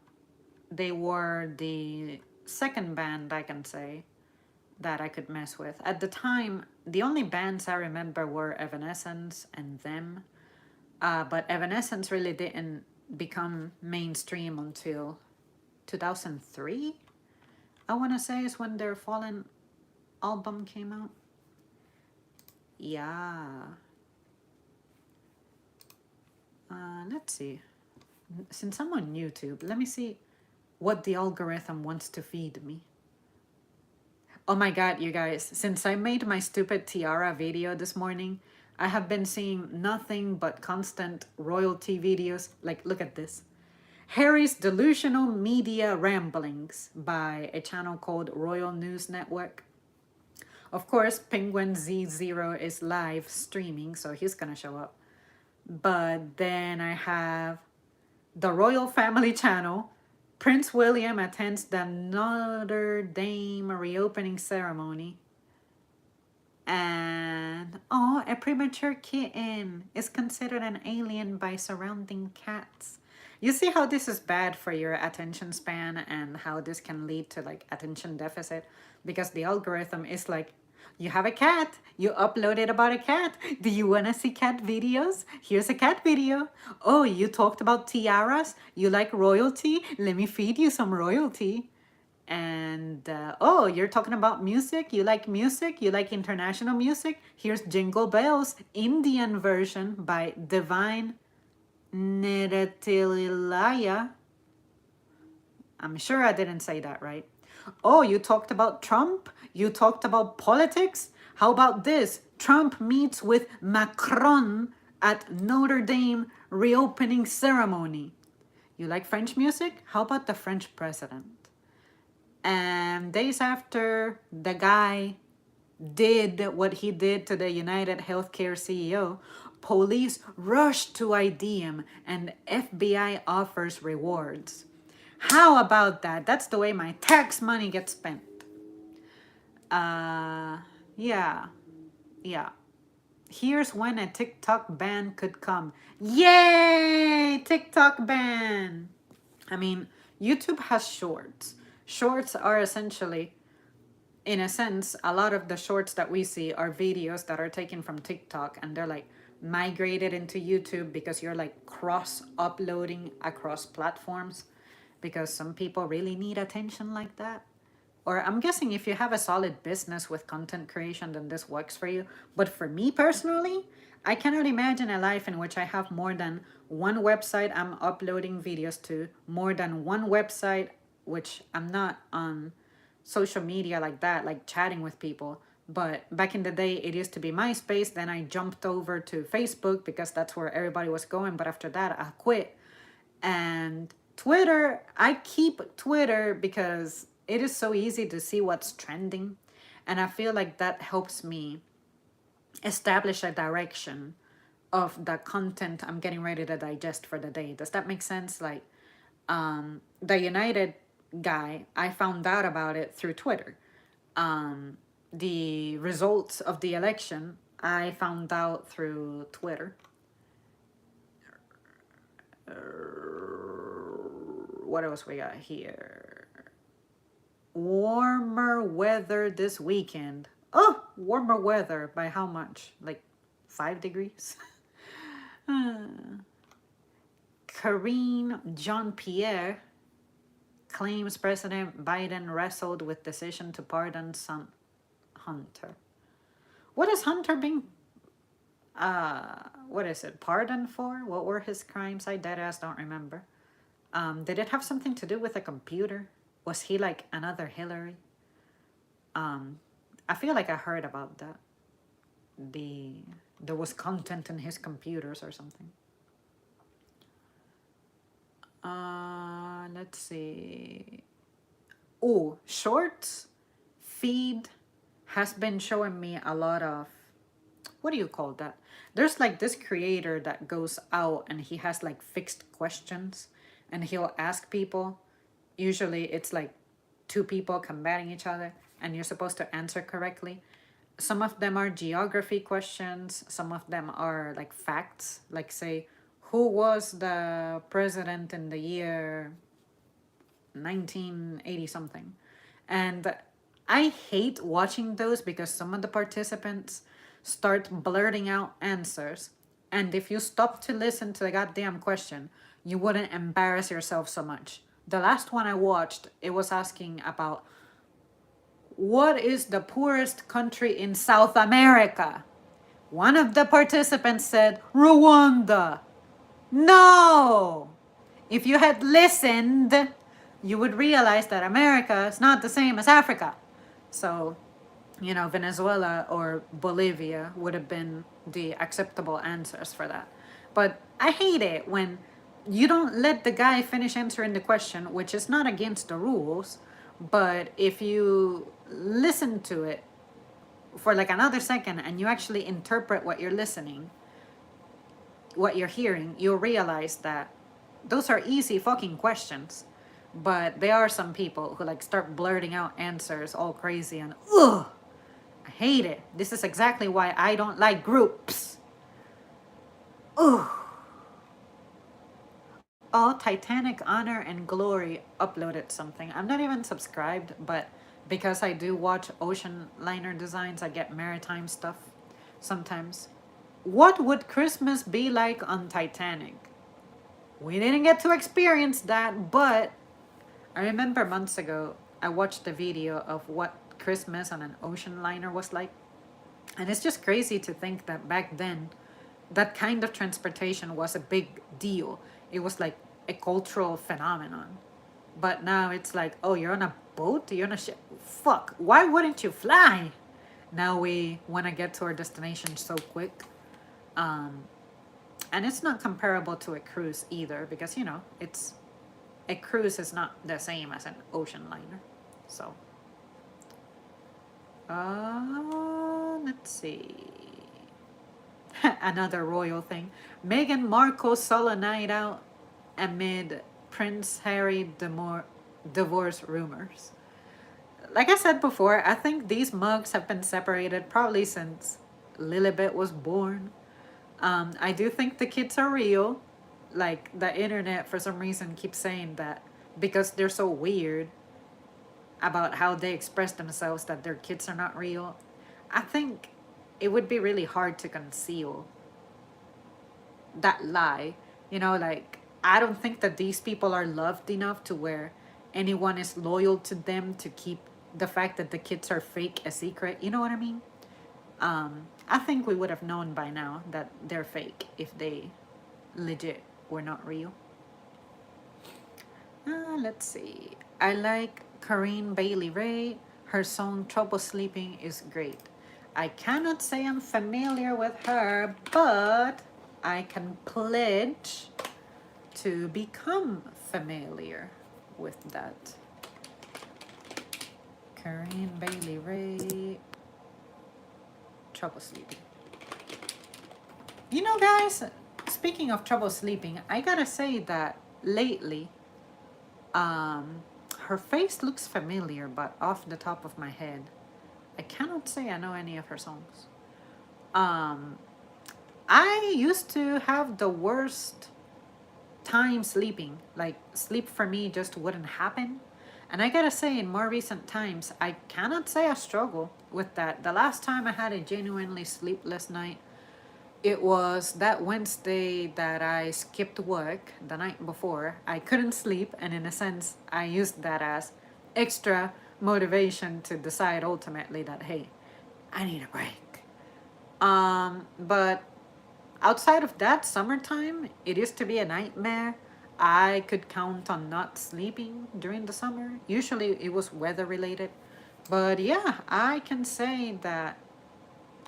they were the second band, I can say, that I could mess with. At the time, the only bands I remember were Evanescence and them. But Evanescence really didn't become mainstream until 2003, I want to say, is when their Fallen album came out. Yeah. Let's see. Since I'm on YouTube, let me see what the algorithm wants to feed me. Oh my god, you guys, since I made my stupid tiara video this morning, I have been seeing nothing but constant royalty videos. Like, look at this. Harry's Delusional Media Ramblings by a channel called Royal News Network. Of course, Penguin Z0 is live streaming, so he's gonna show up. But then I have the Royal Family Channel. Prince William attends the Notre Dame reopening ceremony. And, oh, a premature kitten is considered an alien by surrounding cats. You see how this is bad for your attention span and how this can lead to like attention deficit? Because the algorithm is like, you have a cat, you uploaded about a cat. Do you want to see cat videos? Here's a cat video. Oh, you talked about tiaras? You like royalty? Let me feed you some royalty. And oh, you're talking about music? You like music? You like international music? Here's Jingle Bells, Indian version by Divine Niratilaya. I'm sure I didn't say that right. Oh, you talked about Trump? You talked about politics? How about this? Trump meets with Macron at Notre Dame reopening ceremony. You like French music? How about the French president? And days after the guy did what he did to the United Healthcare CEO, police rushed to ID him and FBI offers rewards. How about that? That's the way my tax money gets spent. Yeah. Here's when a TikTok ban could come. Yay! TikTok ban! I mean, YouTube has shorts. Shorts are essentially, in a sense, a lot of the shorts that we see are videos that are taken from TikTok and they're like migrated into YouTube because you're like cross uploading across platforms because some people really need attention like that. Or I'm guessing if you have a solid business with content creation, then this works for you. But for me personally, I cannot imagine a life in which I have more than one website I'm uploading videos to, more than one website, which I'm not on social media like that, like chatting with people. But back in the day, it used to be MySpace. Then I jumped over to Facebook because that's where everybody was going. But after that, I quit. And Twitter, I keep Twitter because it is so easy to see what's trending. And I feel like that helps me establish a direction of the content I'm getting ready to digest for the day. Does that make sense? Like, the United guy, I found out about it through Twitter. The results of the election, I found out through Twitter. What else we got here? Warmer weather this weekend. Oh, warmer weather by how much? Like 5 degrees? Karine Jean-Pierre claims President Biden wrestled with decision to pardon son Hunter. What is Hunter being what is it, pardoned for? What were his crimes? I deadass don't remember. Did it have something to do with a computer? Was he like another Hillary? I feel like I heard about that. There was content in his computers or something. Let's see. Oh, shorts feed has been showing me a lot of, what do you call that? There's like this creator that goes out and he has like fixed questions and he'll ask people. Usually it's like two people combating each other and you're supposed to answer correctly. Some of them are geography questions. Some of them are like facts, like say, who was the president in the year 1980 something? And I hate watching those because some of the participants start blurting out answers. And if you stop to listen to the goddamn question, you wouldn't embarrass yourself so much. The last one I watched, it was asking about what is the poorest country in South America? One of the participants said, Rwanda. No! If you had listened, you would realize that America is not the same as Africa. So, Venezuela or Bolivia would have been the acceptable answers for that. But I hate it when you don't let the guy finish answering the question, which is not against the rules, but if you listen to it for like another second and you actually interpret what you're hearing, you'll realize that those are easy fucking questions. But there are some people who like start blurting out answers all crazy and ugh, I hate it. This is exactly why I don't like groups. Ugh. Oh, Titanic Honor and Glory uploaded something. I'm not even subscribed, but because I do watch ocean liner designs, I get maritime stuff sometimes. What would Christmas be like on Titanic? We didn't get to experience that, but I remember months ago I watched a video of what Christmas on an ocean liner was like. And it's just crazy to think that back then, that kind of transportation was a big deal. It was like a cultural phenomenon. But now it's like, oh, you're on a boat? You're on a ship? Fuck, why wouldn't you fly? Now we want to get to our destination so quick. And it's not comparable to a cruise either because, it's a cruise is not the same as an ocean liner. So, let's see. Another royal thing. Meghan Markle solo night out amid Prince Harry divorce rumors. Like I said before, I think these mugs have been separated probably since Lilibet was born. I do think the kids are real. Like the internet, for some reason, keeps saying that because they're so weird about how they express themselves that their kids are not real. I think it would be really hard to conceal that lie. Like, I don't think that these people are loved enough to where anyone is loyal to them to keep the fact that the kids are fake a secret. You know what I mean? I think we would have known by now that they're fake if they legit were not real. Let's see. I like Corinne Bailey Rae. Her song Trouble Sleeping is great. I cannot say I'm familiar with her, but I can pledge to become familiar with that. Corinne Bailey Rae, Trouble Sleeping. Guys, speaking of trouble sleeping, I gotta say that lately, her face looks familiar, but off the top of my head, I cannot say I know any of her songs. I used to have the worst time sleeping. Like, sleep for me just wouldn't happen. And I gotta say, in more recent times, I cannot say I struggle with that. The last time I had a genuinely sleepless night, it was that Wednesday that I skipped work the night before. I couldn't sleep, and in a sense, I used that as extra motivation to decide ultimately that, hey, I need a break. But outside of that, summertime, it used to be a nightmare. I could count on not sleeping during the summer. Usually it was weather related. But yeah, I can say that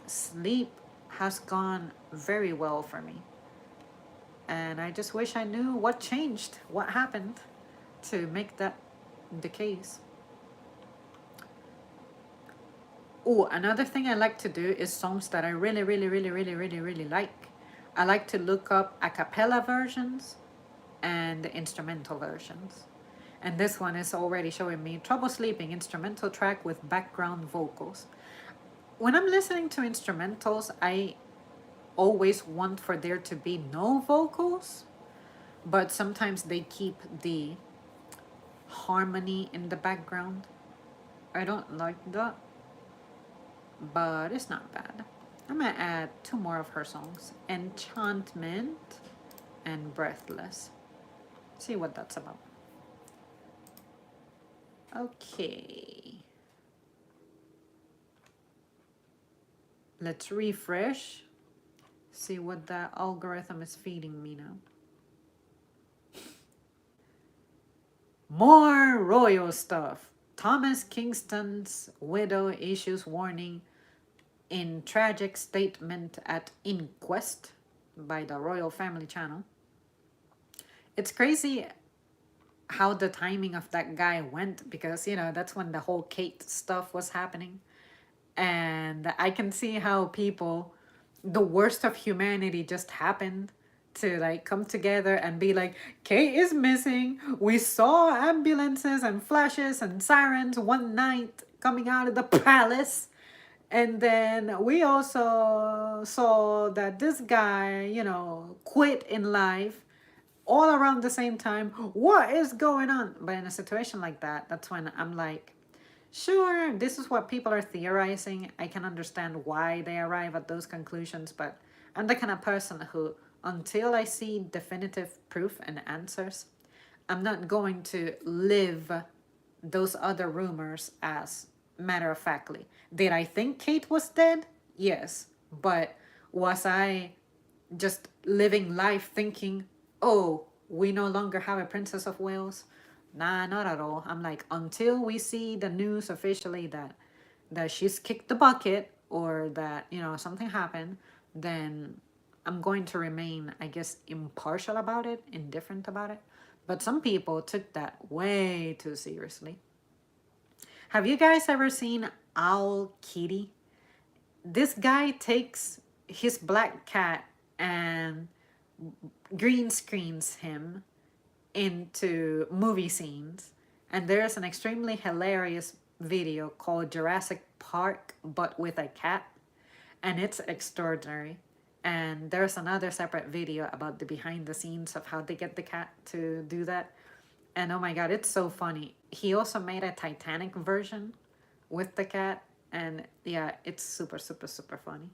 sleep has gone very well for me. And I just wish I knew what changed, what happened to make that the case. Oh, another thing I like to do is songs that I really, really, really, really, really, really like. I like to look up a cappella versions and the instrumental versions. And this one is already showing me Trouble Sleeping instrumental track with background vocals. When I'm listening to instrumentals, I always want for there to be no vocals, but sometimes they keep the harmony in the background. I don't like that, but it's not bad. I'm gonna add 2 more of her songs, Enchantment and Breathless. See what that's about. Okay. Let's refresh. See what the algorithm is feeding me now. More royal stuff. Thomas Kingston's widow issues warning in tragic statement at inquest by the Royal Family Channel. It's crazy how the timing of that guy went because, that's when the whole Kate stuff was happening. And I can see how people, the worst of humanity just happened to like come together and be like, Kate is missing. We saw ambulances and flashes and sirens one night coming out of the palace. And then we also saw that this guy, quit in life all around the same time. What is going on? But in a situation like that, that's when I'm like, sure, this is what people are theorizing. I can understand why they arrive at those conclusions, but I'm the kind of person who, until I see definitive proof and answers, I'm not going to live those other rumors as matter of factly. Did I think Kate was dead? Yes. But was I just living life thinking, oh, we no longer have a Princess of Wales? Nah, not at all. I'm like, until we see the news officially that she's kicked the bucket or that, something happened, then I'm going to remain, I guess, impartial about it, indifferent about it. But some people took that way too seriously. Have you guys ever seen Owl Kitty? This guy takes his black cat and green screens him into movie scenes. And there's an extremely hilarious video called Jurassic Park, but with a cat. And it's extraordinary. And there's another separate video about the behind the scenes of how they get the cat to do that. And oh my god, it's so funny. He also made a Titanic version with the cat. And yeah, it's super, super, super funny.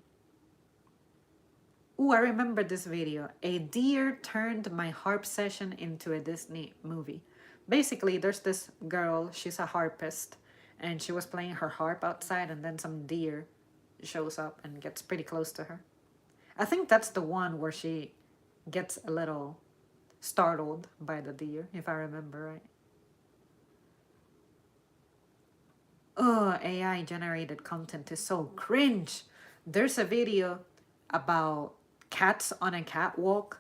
Ooh, I remember this video. A deer turned my harp session into a Disney movie. Basically, there's this girl, she's a harpist, and she was playing her harp outside, and then some deer shows up and gets pretty close to her. I think that's the one where she gets a little startled by the deer, if I remember right. Oh, AI generated content is so cringe. There's a video about cats on a catwalk,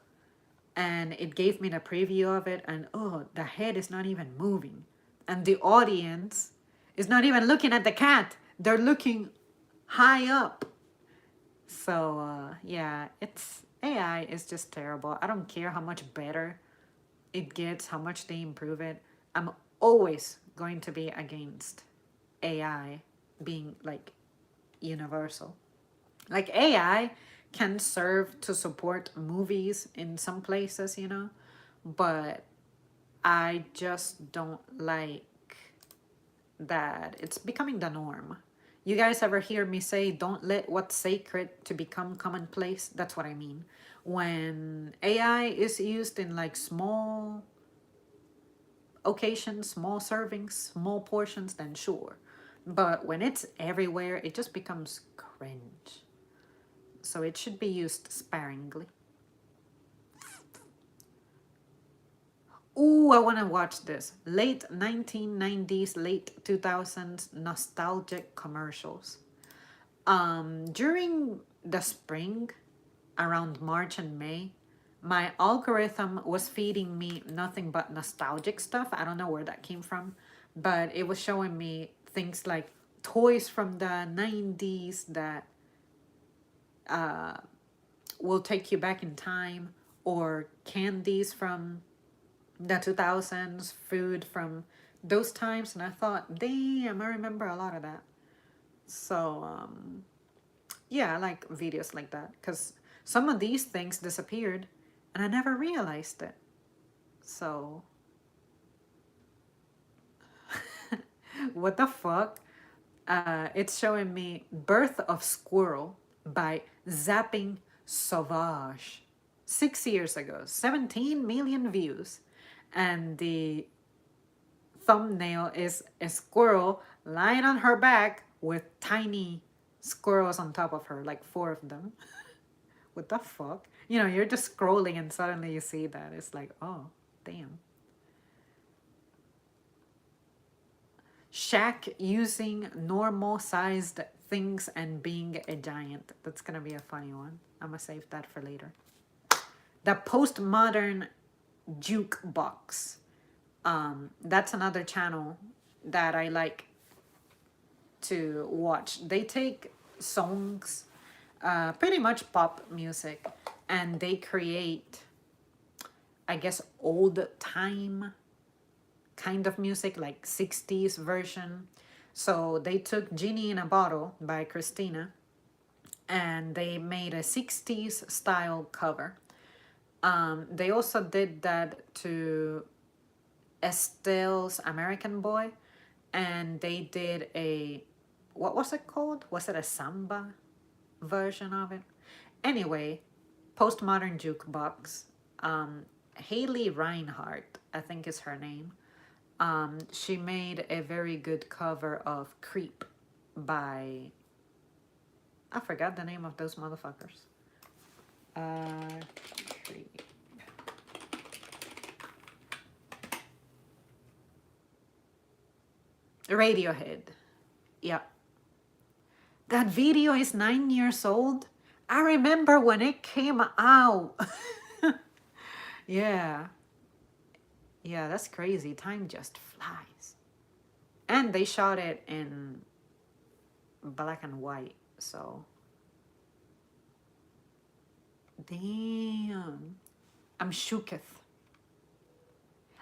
and it gave me the preview of it, and oh, the head is not even moving. And the audience is not even looking at the cat, they're looking high up. So, yeah, it's AI is just terrible. I don't care how much better it gets, how much they improve it. I'm always going to be against AI being like universal. Like AI can serve to support movies in some places, but I just don't like that it's becoming the norm. You guys ever hear me say, don't let what's sacred to become commonplace? That's what I mean. When AI is used in like small occasions, small servings, small portions, then sure. But when it's everywhere, it just becomes cringe. So it should be used sparingly. Ooh, I want to watch this. Late 1990s, late 2000s nostalgic commercials. During the spring, around March and May, my algorithm was feeding me nothing but nostalgic stuff. I don't know where that came from, but it was showing me things like toys from the 90s that will take you back in time, or candies from the 2000s, food from those times. And I thought, damn, I remember a lot of that. So, yeah, I like videos like that because some of these things disappeared and I never realized it. So, what the fuck? It's showing me Birth of Squirrel by Zapping Sauvage. 6 years ago, 17 million views. And the thumbnail is a squirrel lying on her back with tiny squirrels on top of her, like four of them, what the fuck? You know, you're just scrolling and suddenly you see that. It's like, oh, damn. Shaq using normal sized things and being a giant. That's gonna be a funny one. I'm gonna save that for later. The postmodern jukebox. That's another channel that I like to watch. They take songs, pretty much pop music, and they create, I guess, old time kind of music, like 60s version. So they took Genie in a Bottle by Christina and they made a 60s style cover. They also did that to Estelle's American Boy, and they did a, what was it called? Was it a samba version of it? Anyway, postmodern jukebox. Haley Reinhardt, I think is her name. She made a very good cover of Creep by, I forgot the name of those motherfuckers. Creep. Radiohead. Yeah. That video is 9 years old. I remember when it came out. Yeah. Yeah, that's crazy. Time just flies. And they shot it in black and white, so. Damn. I'm shooketh.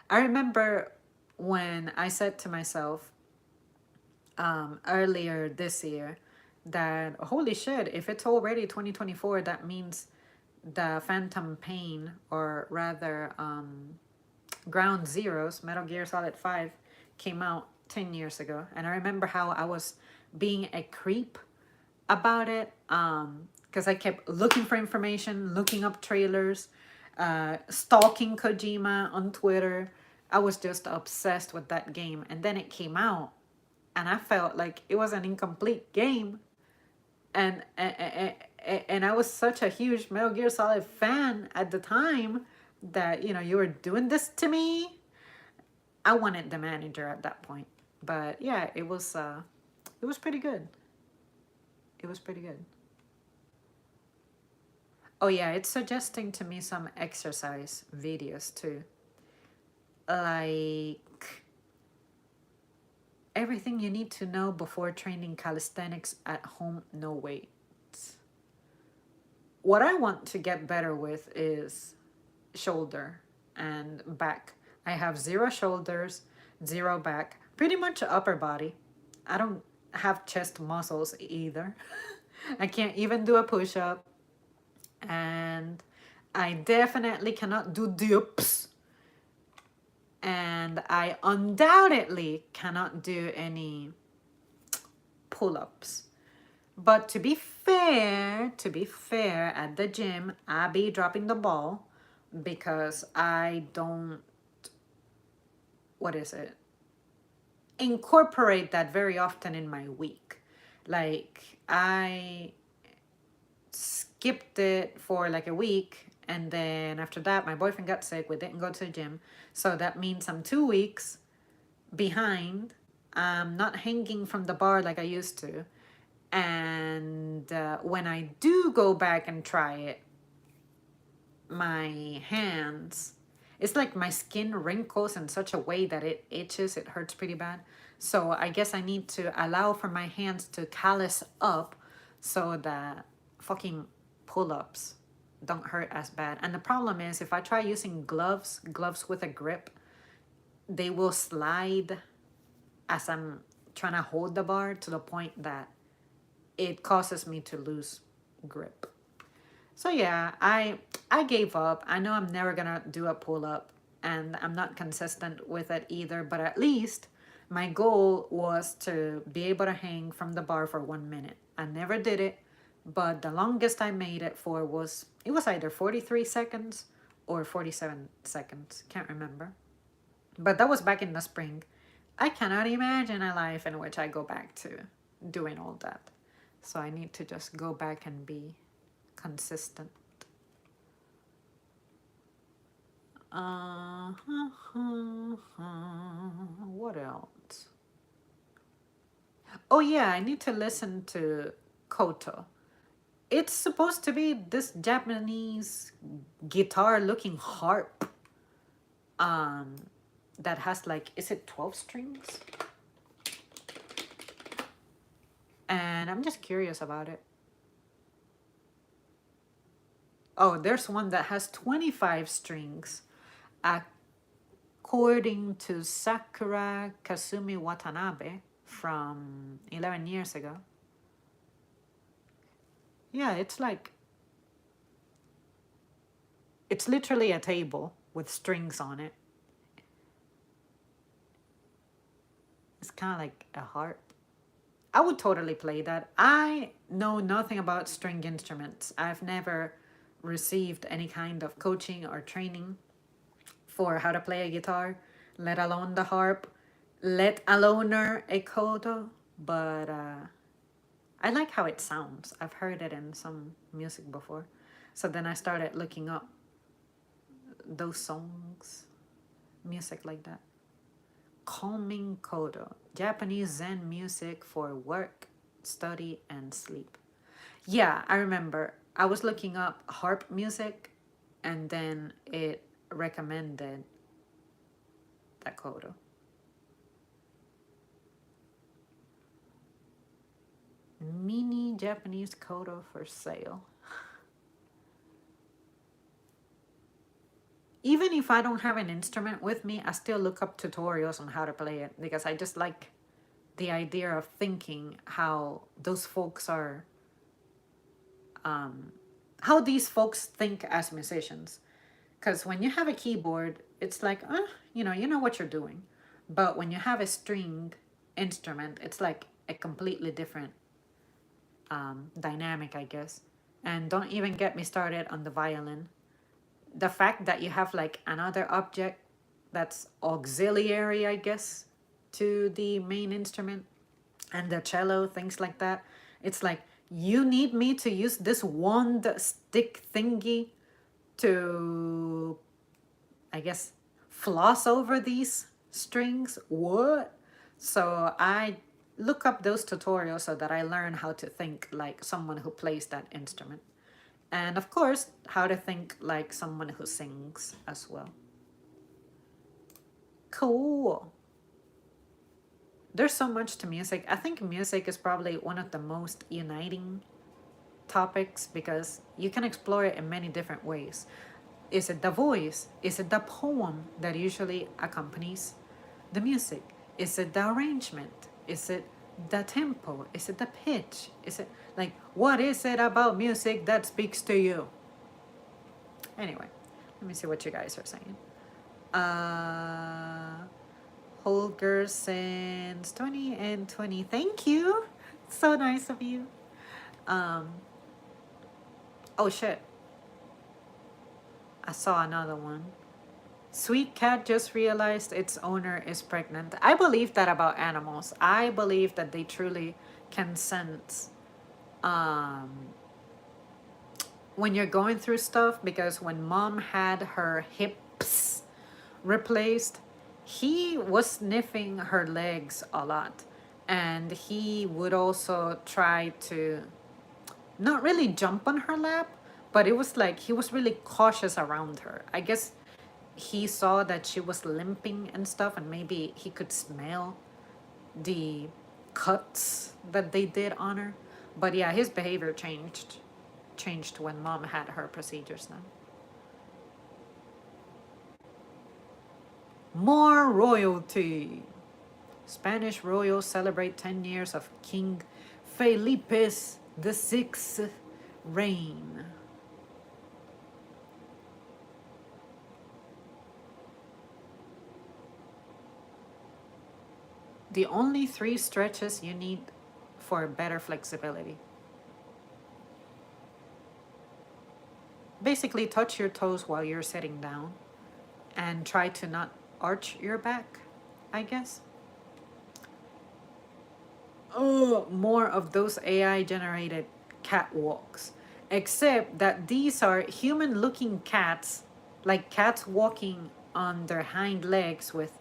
I remember when I said to myself earlier this year that, holy shit, if it's already 2024, that means the Phantom Pain, or rather Ground Zeroes, Metal Gear Solid 5, came out 10 years ago. And I remember how I was being a creep about it, because I kept looking for information, looking up trailers, stalking Kojima on Twitter. I was just obsessed with that game. And then it came out, and I felt like it was an incomplete game. And I was such a huge Metal Gear Solid fan at the time that, you know, you were doing this to me. I wanted the manager at that point. But yeah, it was pretty good. It was pretty good. Oh yeah, it's suggesting to me some exercise videos too. Like everything you need to know before training calisthenics at home, no weights. What I want to get better with is shoulder and back. I have 0 shoulders, 0 back, pretty much upper body. I don't have chest muscles either. I can't even do a push up. And I definitely cannot do dips. And I undoubtedly cannot do any pull ups. But to be fair, at the gym, I be dropping the ball because I don't, what is it? Incorporate that very often in my week. Like, I skipped it for like a week, and then after that my boyfriend got sick. We didn't go to the gym, so that means I'm 2 weeks behind. I'm not hanging from the bar like I used to, and when I do go back and try it, my hands, it's like my skin wrinkles in such a way that it itches, it hurts pretty bad. So I guess I need to allow for my hands to callus up so that fucking pull-ups don't hurt as bad. And the problem is, if I try using gloves with a grip, they will slide as I'm trying to hold the bar to the point that it causes me to lose grip. So yeah, I gave up. I know I'm never gonna do a pull-up, and I'm not consistent with it either, but at least my goal was to be able to hang from the bar for 1 minute. I never did it, but the longest I made it for was, it was either 43 seconds or 47 seconds. Can't remember. But that was back in the spring. I cannot imagine a life in which I go back to doing all that. So I need to just go back and be consistent. Uh, what else? Oh yeah, I need to listen to Koto. It's supposed to be this Japanese guitar looking harp um that has like, is it 12 strings? And I'm just curious about it. Oh, there's one that has 25 strings, according to Sakura Kasumi Watanabe from 11 years ago. Yeah, it's like, it's literally a table with strings on it. It's kind of like a harp. I would totally play that. I know nothing about string instruments. I've never received any kind of coaching or training for how to play a guitar, let alone the harp, let alone a koto. But I like how it sounds. I've heard it in some music before. So then I started looking up those songs, music like that. Calming koto, Japanese Zen music for work, study, and sleep. Yeah, I remember. I was looking up harp music and then it recommended that koto. Mini Japanese koto for sale. Even if I don't have an instrument with me, I still look up tutorials on how to play it because I just like the idea of thinking how those folks are, how these folks think as musicians. Because when you have a keyboard, it's like, you know what you're doing. But when you have a string instrument, it's like a completely different dynamic, I guess. And don't even get me started on the violin. The fact that you have like another object that's auxiliary, I guess, to the main instrument, and the cello, things like that. It's like, you need me to use this wand stick thingy to, I guess, floss over these strings. What? So I look up those tutorials so that I learn how to think like someone who plays that instrument. And of course, how to think like someone who sings as well. Cool. There's so much to music. I think music is probably one of the most uniting topics because you can explore it in many different ways. Is it the voice? Is it the poem that usually accompanies the music? Is it the arrangement? Is it the tempo? Is it the pitch? Is it like, what is it about music that speaks to you? Anyway, let me see what you guys are saying. Holger sends 20 and 20. Thank you. So nice of you. Oh shit. I saw another one. Sweet cat just realized its owner is pregnant. I believe that about animals. I believe that they truly can sense when you're going through stuff, because when mom had her hips replaced, he was sniffing her legs a lot. And he would also try to not really jump on her lap, but it was like he was really cautious around her. I guess he saw that she was limping and stuff, and maybe he could smell the cuts that they did on her. But yeah, his behavior changed when mom had her procedures done. More royalty. Spanish royals celebrate 10 years of King Felipe's the Sixth reign. The only 3 stretches you need for better flexibility. Basically, touch your toes while you're sitting down and try to not arch your back, I guess. Oh, more of those AI generated catwalks. Except that these are human looking cats like cats walking on their hind legs with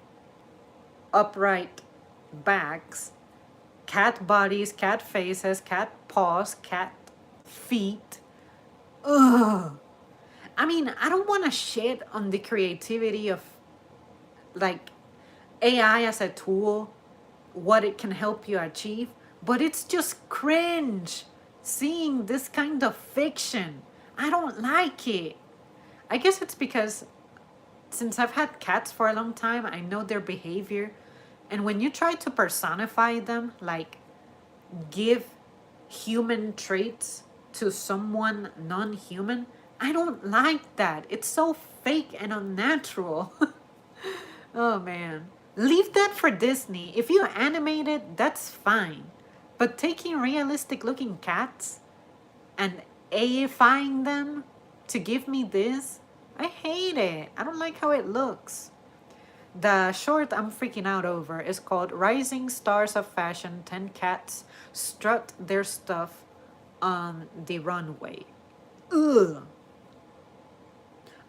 upright backs, cat bodies, cat faces, cat paws, cat feet. Ugh. I mean, I don't want to shit on the creativity of like AI as a tool, what it can help you achieve, but it's just cringe seeing this kind of fiction. I don't like it. I guess it's because since I've had cats for a long time, I know their behavior. And when you try to personify them, like give human traits to someone non human, I don't like that. It's so fake and unnatural. Oh man. Leave that for Disney. If you animate it, that's fine. But taking realistic looking cats and AIfying them to give me this, I hate it. I don't like how it looks. The short I'm freaking out over is called Rising Stars of Fashion 10 Cats Strut Their Stuff on the Runway. Ugh.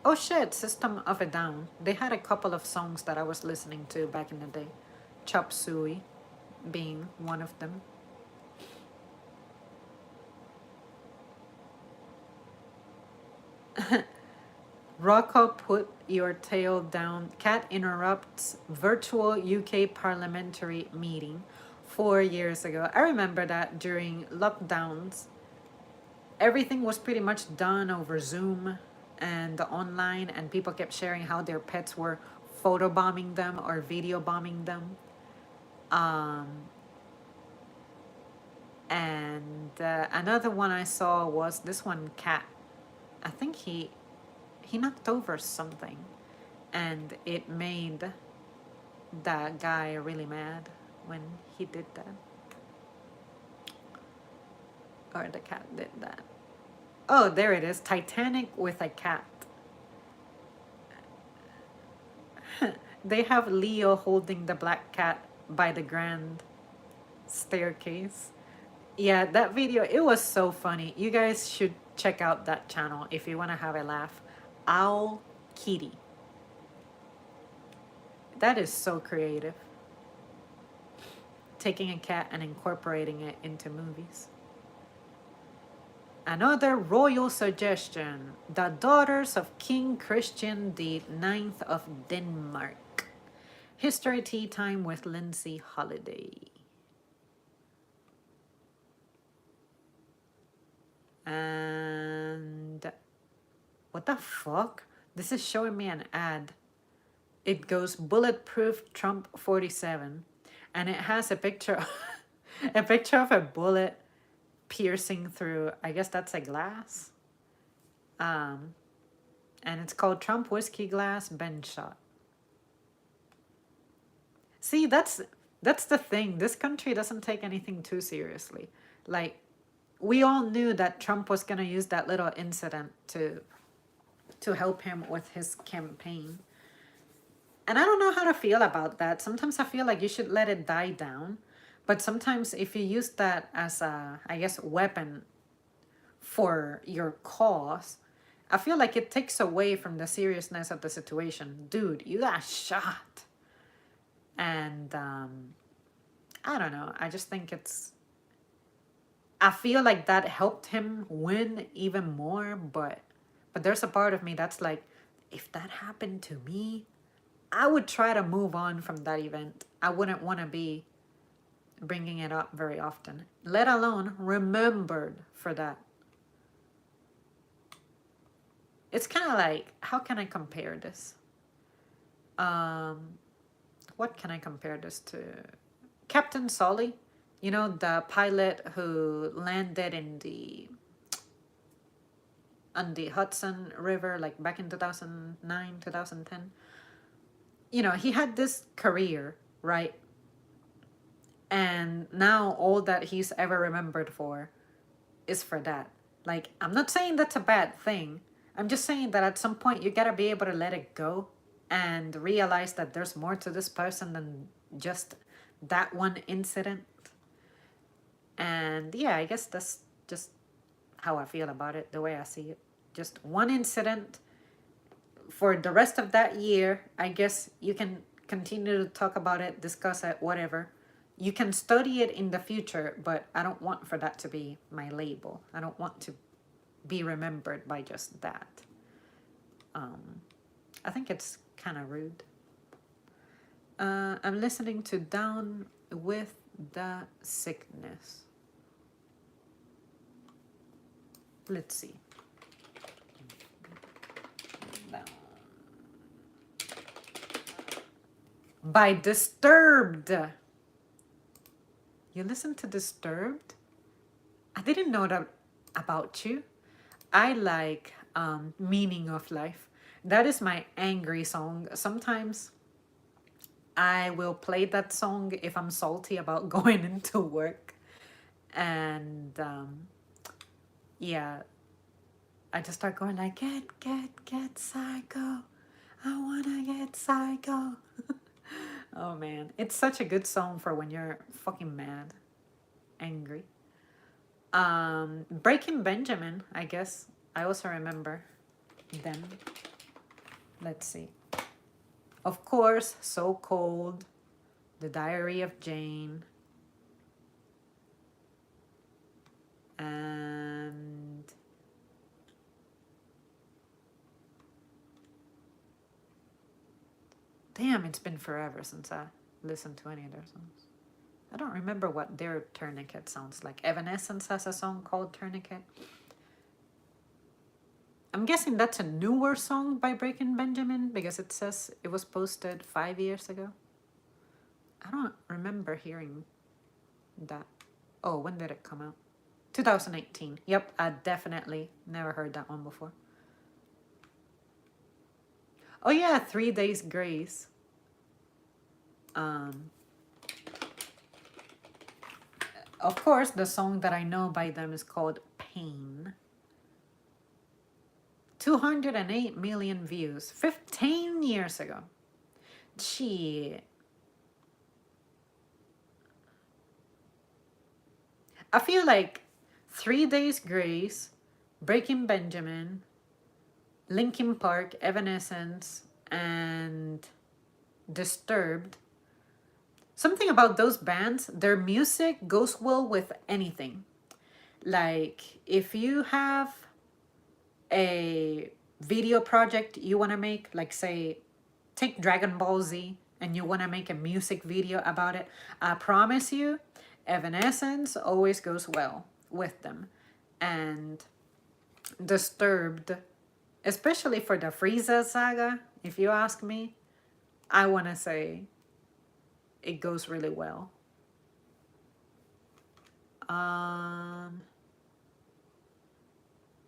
Oh shit, System of a Down. They had a couple of songs that I was listening to back in the day. Chop Suey being one of them. Rocco, put your tail down. Cat interrupts virtual UK parliamentary meeting 4 years ago. I remember that during lockdowns, everything was pretty much done over Zoom and online, and people kept sharing how their pets were photobombing them or video bombing them. Um, and another one I saw was this one cat. I think he knocked over something, and it made that guy really mad when he did that, or the cat did that. Oh, there it is. Titanic with a cat. They have Leo holding the black cat by the grand staircase. Yeah, that video, it was so funny. You guys should check out that channel if you want to have a laugh. Owl Kitty. That is so creative. Taking a cat and incorporating it into movies. Another royal suggestion. The Daughters of King Christian the Ninth of Denmark. History Tea Time with Lindsay Holiday. And what the fuck? This is showing me an ad. It goes Bulletproof Trump 47, and it has a picture a picture of a bullet piercing through, I guess that's a glass. And it's called Trump Whiskey Glass Bench Shot. See, that's the thing. This country doesn't take anything too seriously. Like, we all knew that Trump was gonna use that little incident to help him with his campaign. And I don't know how to feel about that. Sometimes I feel like you should let it die down. But sometimes if you use that as a, I guess, weapon for your cause, I feel like it takes away from the seriousness of the situation. Dude, you got shot. And I don't know. I just think I feel like that helped him win even more. But there's a part of me that's like, if that happened to me, I would try to move on from that event. I wouldn't want to be bringing it up very often, let alone remembered for that. It's kind of like, how can I compare this? What can I compare this to? Captain Sully, you know, the pilot who landed on the Hudson River, like back in 2009, 2010. You know, he had this career, right? And now all that he's ever remembered for is for that. Like, I'm not saying that's a bad thing. I'm just saying that at some point you gotta be able to let it go and realize that there's more to this person than just that one incident. And yeah, I guess that's just how I feel about it, the way I see it. Just one incident for the rest of that year, I guess you can continue to talk about it, discuss it, whatever. You can study it in the future, but I don't want for that to be my label. I don't want to be remembered by just that. I think it's kind of rude. I'm listening to Down with the Sickness. Let's see. Down. By Disturbed. You listen to Disturbed? I didn't know that about you. I like Meaning of Life. That is my angry song. Sometimes I will play that song if I'm salty about going into work. And yeah, I just start going like, get psycho. I wanna get psycho. Oh man, it's such a good song for when you're fucking mad, angry. Breaking Benjamin, I guess. I also remember them. Let's see. Of course, So Cold, The Diary of Jane, and damn, it's been forever since I listened to any of their songs. I don't remember what their Tourniquet sounds like. Evanescence has a song called Tourniquet. I'm guessing that's a newer song by Breaking Benjamin because it says it was posted 5 years ago. I don't remember hearing that. Oh, when did it come out? 2018. Yep, I definitely never heard that one before. Oh yeah, 3 Days Grace. Of course, the song that I know by them is called Pain. 208 million views 15 years ago. Shit. I feel like 3 Days Grace, Breaking Benjamin, Linkin Park, Evanescence, and Disturbed. Something about those bands, their music goes well with anything. Like, if you have a video project you want to make, like say, take Dragon Ball Z and you want to make a music video about it, I promise you, Evanescence always goes well with them. And Disturbed, especially for the Frieza saga, if you ask me, I want to say it goes really well.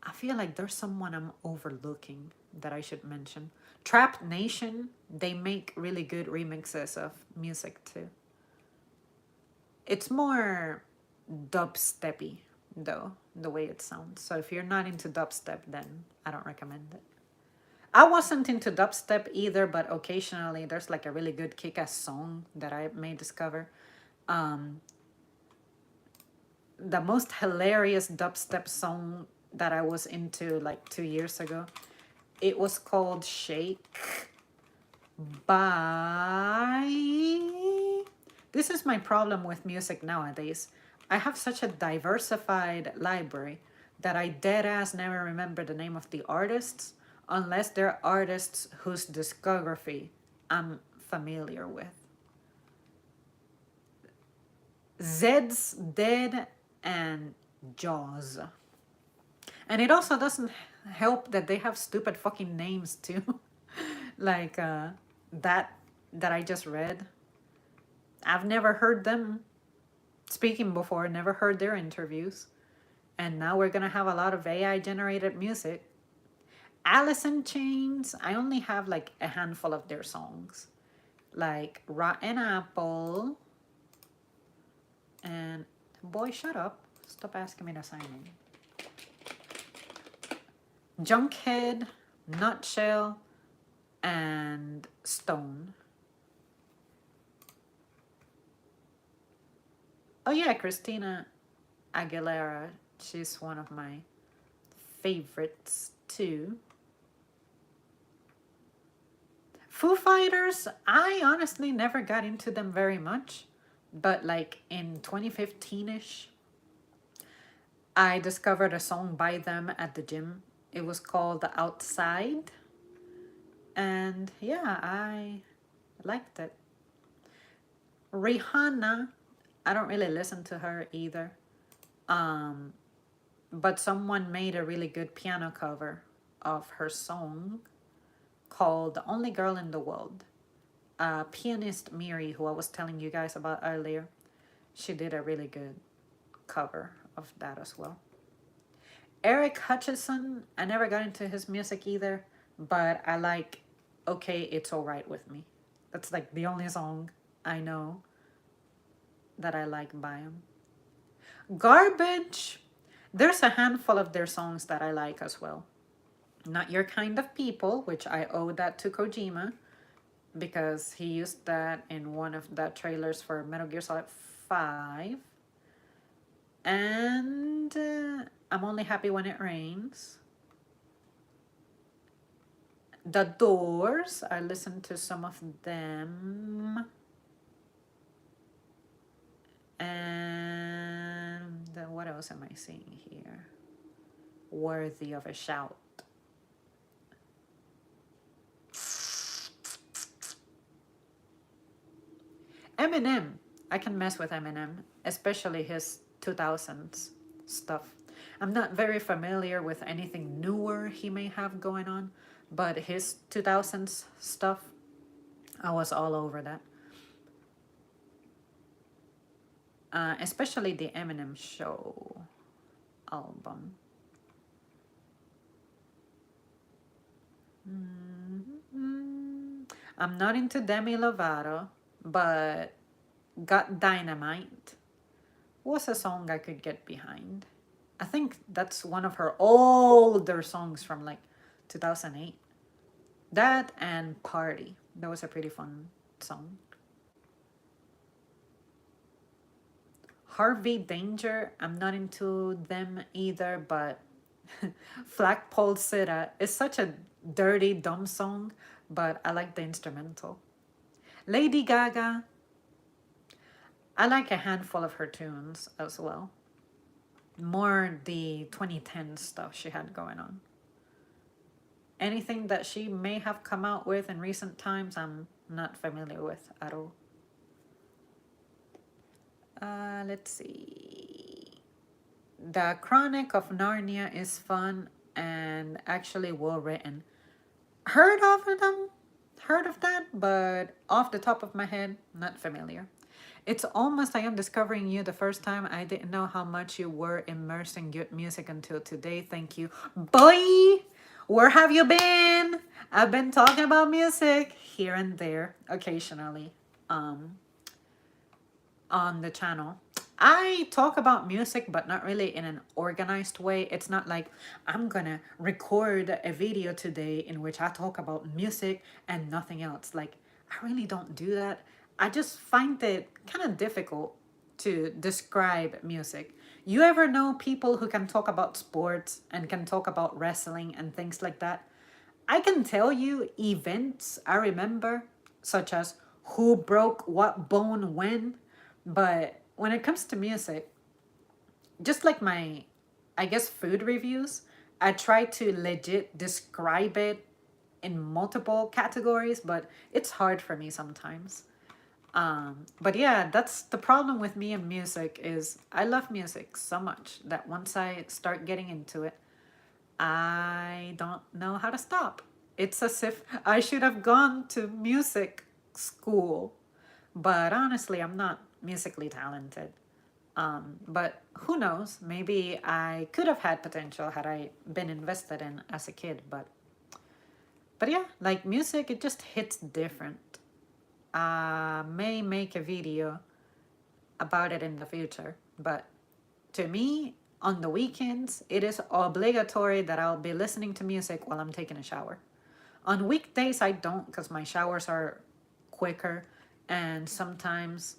I feel like there's someone I'm overlooking that I should mention. Trap Nation, they make really good remixes of music too. It's more dubsteppy though, the way it sounds. So if you're not into dubstep, then I don't recommend it. I wasn't into dubstep either, but occasionally there's like a really good kick-ass song that I may discover. The most hilarious dubstep song that I was into like 2 years ago, it was called Shake by... This is my problem with music nowadays. I have such a diversified library that I dead ass never remember the name of the artists unless they're artists whose discography I'm familiar with. Zed's Dead and Jaws. And it also doesn't help that they have stupid fucking names too. Like that I just read. I've never heard them speaking before, never heard their interviews. And now we're gonna have a lot of AI generated music. Alice in Chains, I only have like a handful of their songs. Like Rotten Apple. And boy, shut up. Stop asking me to sign in. Junkhead, Nutshell, and Stone. Oh yeah, Christina Aguilera. She's one of my favorites too. Foo Fighters, I honestly never got into them very much, but like in 2015-ish, I discovered a song by them at the gym. It was called Outside, and yeah, I liked it. Rihanna, I don't really listen to her either. Um, but someone made a really good piano cover of her song called The Only Girl in the World. Pianist Miri, who I was telling you guys about earlier, she did a really good cover of that as well. Eric Hutchison, I never got into his music either, but I like Okay, It's Alright With Me. That's like the only song I know that I like by him. Garbage, there's a handful of their songs that I like as well. Not Your Kind of People, which I owe that to Kojima because he used that in one of the trailers for Metal Gear Solid 5. And I'm Only Happy When It Rains. The Doors, I listened to some of them. And what else am I seeing here? Worthy of a Shout. Eminem, I can mess with Eminem, especially his 2000s stuff. I'm not very familiar with anything newer he may have going on, but his 2000s stuff, I was all over that. Especially the Eminem Show album. I'm not into Demi Lovato, but Got Dynamite was a song I could get behind. I think that's one of her older songs from like 2008. That and Party. That was a pretty fun song. Harvey Danger, I'm not into them either, but Flagpole Sitta is such a dirty, dumb song, but I like the instrumental. Lady Gaga, I like a handful of her tunes as well. More the 2010 stuff she had going on. Anything that she may have come out with in recent times, I'm not familiar with at all. Let's see. The Chronic of Narnia is fun and actually well written. Heard of them? Heard of that, but off the top of my head, not familiar. It's almost I am discovering you the first time. I didn't know how much you were immersed in good music until today. Thank you. Boy, where have you been? I've been talking about music here and there occasionally on the channel. I talk about music, but not really in an organized way. It's not like I'm gonna record a video today in which I talk about music and nothing else. Like, I really don't do that. I just find it kind of difficult to describe music. You ever know people who can talk about sports and can talk about wrestling and things like that? I can tell you events I remember, such as who broke what bone when, but when it comes to music, just like my, I guess, food reviews, I try to legit describe it in multiple categories, but it's hard for me sometimes. But yeah, that's the problem with me and music is I love music so much that once I start getting into it, I don't know how to stop. It's as if I should have gone to music school, but honestly, I'm not musically talented. But who knows? Maybe I could have had potential had I been invested in as a kid. But yeah, like music, it just hits different. May make a video about it in the future, but to me, on the weekends, it is obligatory that I'll be listening to music while I'm taking a shower. On weekdays, I don't because my showers are quicker, and sometimes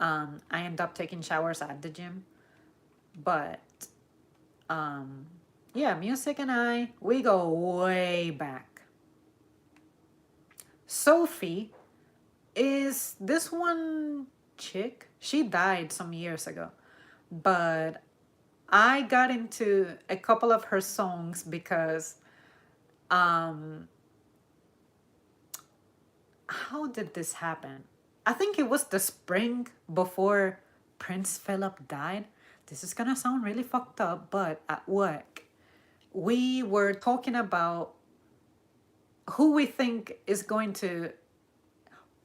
I end up taking showers at the gym. But yeah, music and we go way back. Sophie is this one chick. She died some years ago, but I got into a couple of her songs because um how did this happen? I think it was the spring before Prince Philip died. This is gonna sound really fucked up, but at work, we were talking about who we think is going to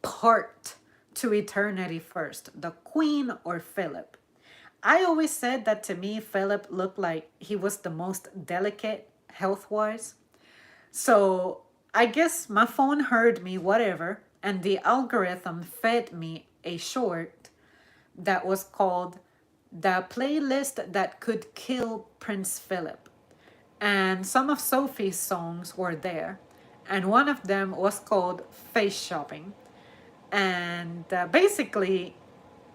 part to eternity first, the Queen or Philip. I always said that to me, Philip looked like he was the most delicate health wise. So I guess my phone heard me, whatever, and the algorithm fed me a short that was called The Playlist That Could Kill Prince Philip. And some of Sophie's songs were there. And one of them was called Face Shopping. And basically,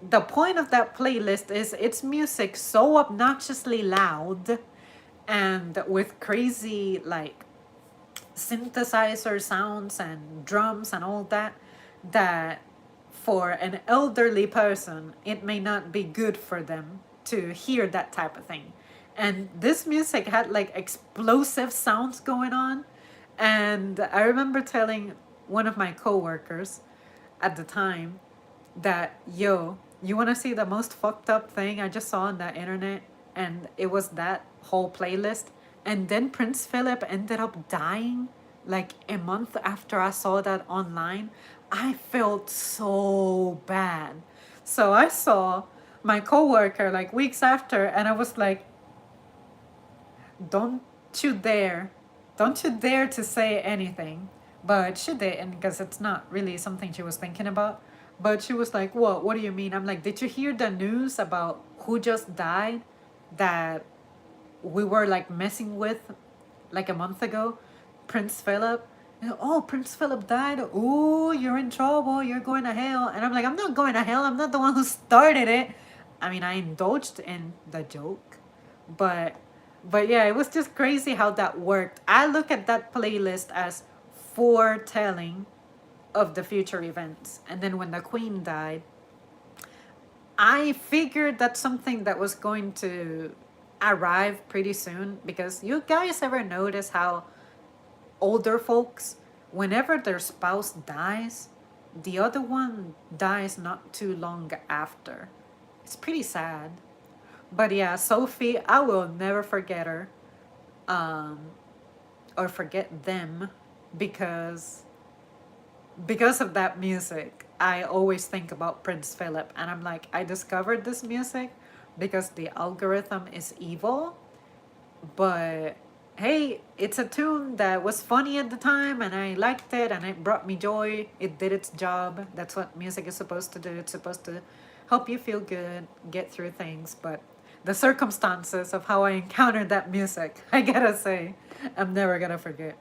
the point of that playlist is it's music so obnoxiously loud and with crazy, like, synthesizer sounds and drums and all that, that for an elderly person it may not be good for them to hear that type of thing. And this music had like explosive sounds going on, and I remember telling one of my coworkers at the time that, yo, you want to see the most fucked up thing I just saw on the internet? And it was that whole playlist. And then Prince Philip ended up dying like a month after I saw that online. I felt so bad. So I saw my coworker like weeks after, and I was like, don't you dare, don't you dare to say anything. But she didn't, because it's not really something she was thinking about. But she was like, what do you mean? I'm like, did you hear the news about who just died that we were like messing with like a month ago? Prince Philip. Oh, Prince Philip died. Oh, you're in trouble. You're going to hell. And I'm like, I'm not going to hell. I'm not the one who started it. I mean, I indulged in the joke, but yeah, it was just crazy how that worked. I look at that playlist as foretelling of the future events. And then when the Queen died, I figured that's something that was going to arrive pretty soon, because you guys ever notice how older folks, whenever their spouse dies, the other one dies not too long after. It's pretty sad. But yeah, Sophie, I will never forget her, um, or forget them, because of that music. I always think about Prince Philip, and I'm like, I discovered this music because the algorithm is evil, but hey, it's a tune that was funny at the time and I liked it and it brought me joy. It did its job. That's what music is supposed to do. It's supposed to help you feel good, get through things. But the circumstances of how I encountered that music, I gotta say, I'm never gonna forget.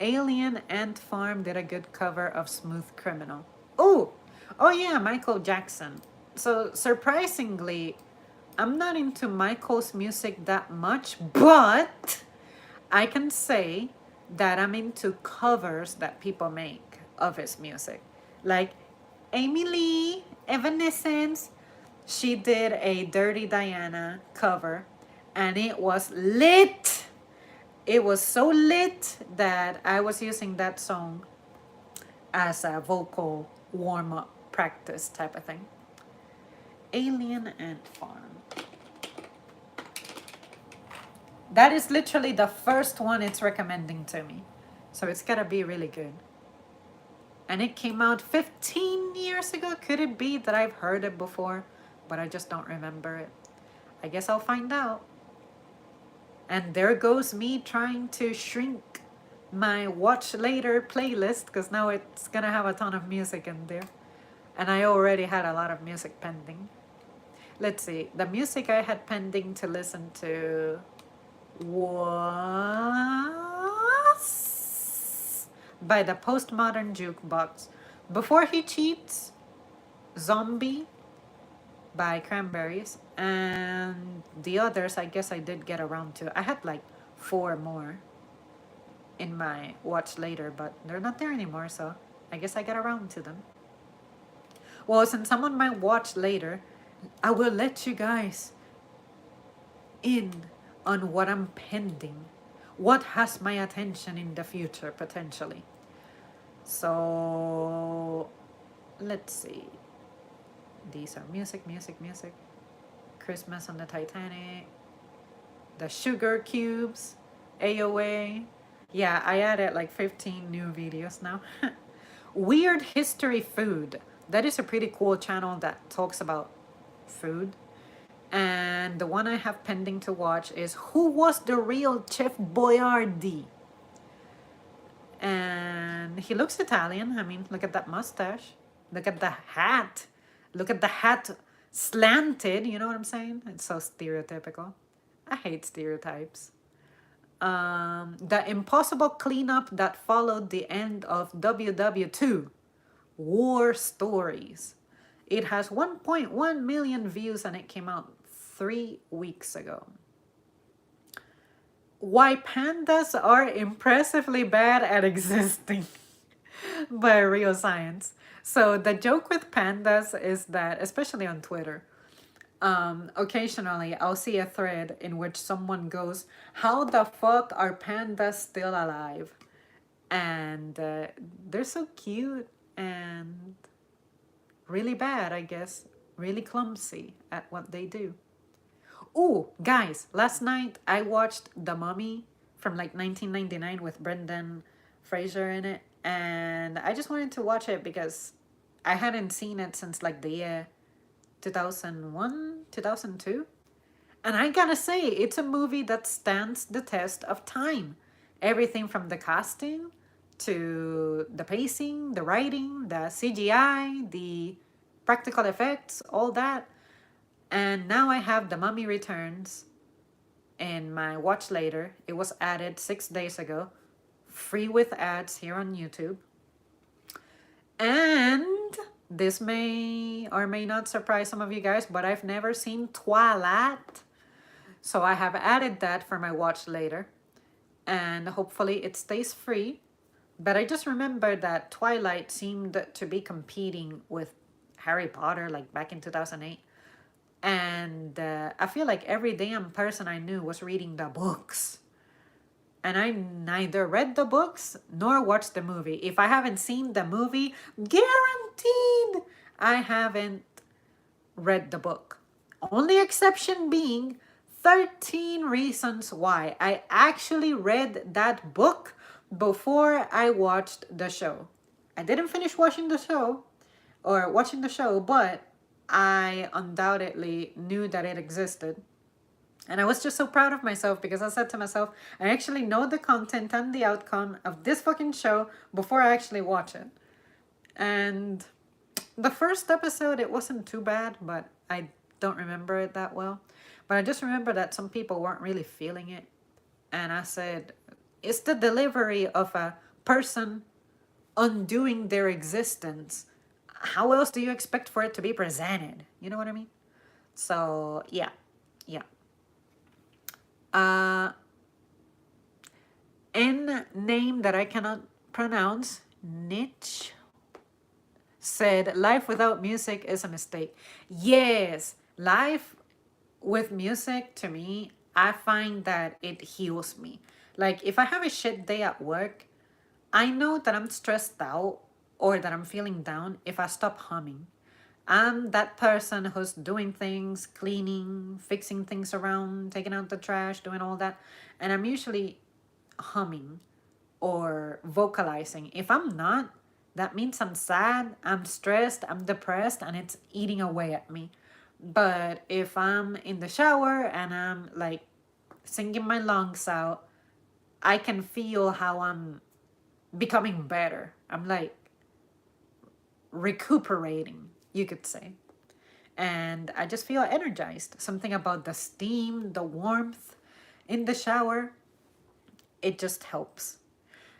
Alien Ant Farm did a good cover of Smooth Criminal. Oh yeah, Michael Jackson. So surprisingly, I'm not into Michael's music that much, but I can say that I'm into covers that people make of his music. Like Amy Lee, Evanescence, she did a Dirty Diana cover and it was lit. It was so lit that I was using that song as a vocal warm up practice type of thing. Alien Ant Farm. That is literally the first one it's recommending to me. So it's gotta be really good. And it came out 15 years ago. Could it be that I've heard it before, but I just don't remember it? I guess I'll find out. And there goes me trying to shrink my watch later playlist, because now it's gonna have a ton of music in there. And I already had a lot of music pending. Let's see. The music I had pending to listen to was by the Postmodern Jukebox. Before He Cheats, Zombie by Cranberries, and the others I guess I did get around to. I had like 4 more in my watch later, but they're not there anymore, so I guess I get around to them. Well, since I'm on my watch later, I will let you guys in on what I'm pending, what has my attention in the future potentially. So let's see. These are music, music, music. Christmas on the Titanic. The Sugar Cubes. AOA. Yeah, I added like 15 new videos now. Weird History Food. That is a pretty cool channel that talks about food. And the one I have pending to watch is Who Was the Real Chef Boyardee? And he looks Italian. I mean, look at that mustache. Look at the hat. Look at the hat slanted. You know what I'm saying? It's so stereotypical. I hate stereotypes. The impossible cleanup that followed the end of WW2, War Stories. It has 1.1 million views and it came out 3 weeks ago. Why pandas are impressively bad at existing by Real Science. So the joke with pandas is that, especially on Twitter, occasionally I'll see a thread in which someone goes, "How the fuck are pandas still alive?" And they're so cute and really bad, I guess, really clumsy at what they do. Ooh, guys, last night I watched The Mummy from like 1999 with Brendan Fraser in it, and I just wanted to watch it because I hadn't seen it since like the year 2001, 2002. And I gotta say, it's a movie that stands the test of time. Everything from the casting to the pacing, the writing, the CGI, the practical effects, all that. And now I have The Mummy Returns in my watch later. It was added 6 days ago, free with ads here on YouTube. And this may or may not surprise some of you guys, but I've never seen Twilight. So I have added that for my watch later. And hopefully it stays free. But I just remember that Twilight seemed to be competing with Harry Potter like back in 2008. And I feel like every damn person I knew was reading the books. And I neither read the books nor watched the movie. If I haven't seen the movie, guaranteed I haven't read the book. Only exception being 13 Reasons Why. I actually read that book before I watched the show. I didn't finish watching the show, but I undoubtedly knew that it existed. And I was just so proud of myself because I said to myself, I actually know the content and the outcome of this fucking show before I actually watch it. And the first episode, it wasn't too bad, but I don't remember it that well. But I just remember that some people weren't really feeling it. And I said, it's the delivery of a person undoing their existence. How else do you expect for it to be presented? You know what I mean? So, yeah. N name that I cannot pronounce, Niche, said, life without music is a mistake. Yes, life with music, to me, I find that it heals me. Like, if I have a shit day at work, I know that I'm stressed out or that I'm feeling down if I stop humming. I'm that person who's doing things, cleaning, fixing things around, taking out the trash, doing all that. And I'm usually humming or vocalizing. If I'm not, that means I'm sad, I'm stressed, I'm depressed, and it's eating away at me. But if I'm in the shower and I'm like singing my lungs out, I can feel how I'm becoming better. I'm like recuperating, you could say. And I just feel energized. Something about the steam, the warmth in the shower, it just helps.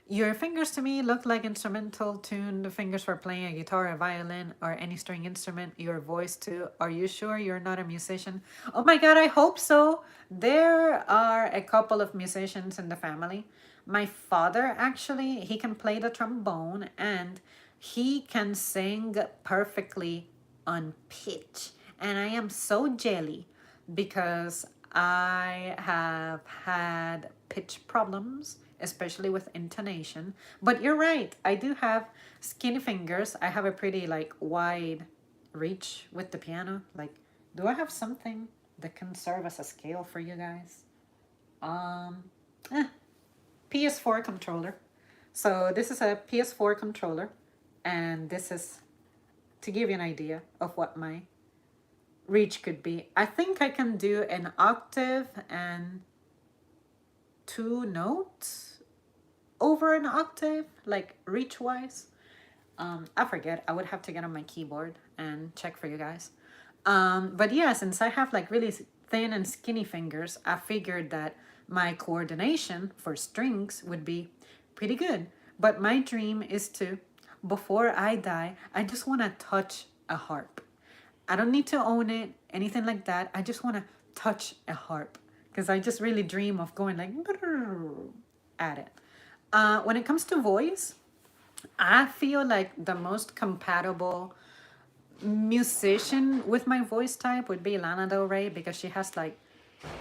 Your fingers to me look like instrumental tuned fingers for playing a guitar, a violin, or any string instrument. Your voice too. Are you sure you're not a musician? Oh my god, I hope so. There are a couple of musicians in the family. My father actually, he can play the trombone and he can sing perfectly on pitch. And I am so jelly because I have had pitch problems, especially with intonation. But you're right, I do have skinny fingers. I have a pretty like wide reach with the piano. Like, do I have something that can serve as a scale for you guys? Um, eh, PS4 controller. So this is a PS4 controller, and this is to give you an idea of what my reach could be. I think I can do an octave and 2 notes over an octave, like reach wise. I forget. I would have to get on my keyboard and check for you guys. But yeah, since I have like really thin and skinny fingers, I figured that my coordination for strings would be pretty good. But my dream is to, before I die, I just want to touch a harp. I don't need to own it, anything like that. I just want to touch a harp because I just really dream of going like at it. When it comes to voice, I feel like the most compatible musician with my voice type would be Lana Del Rey because she has like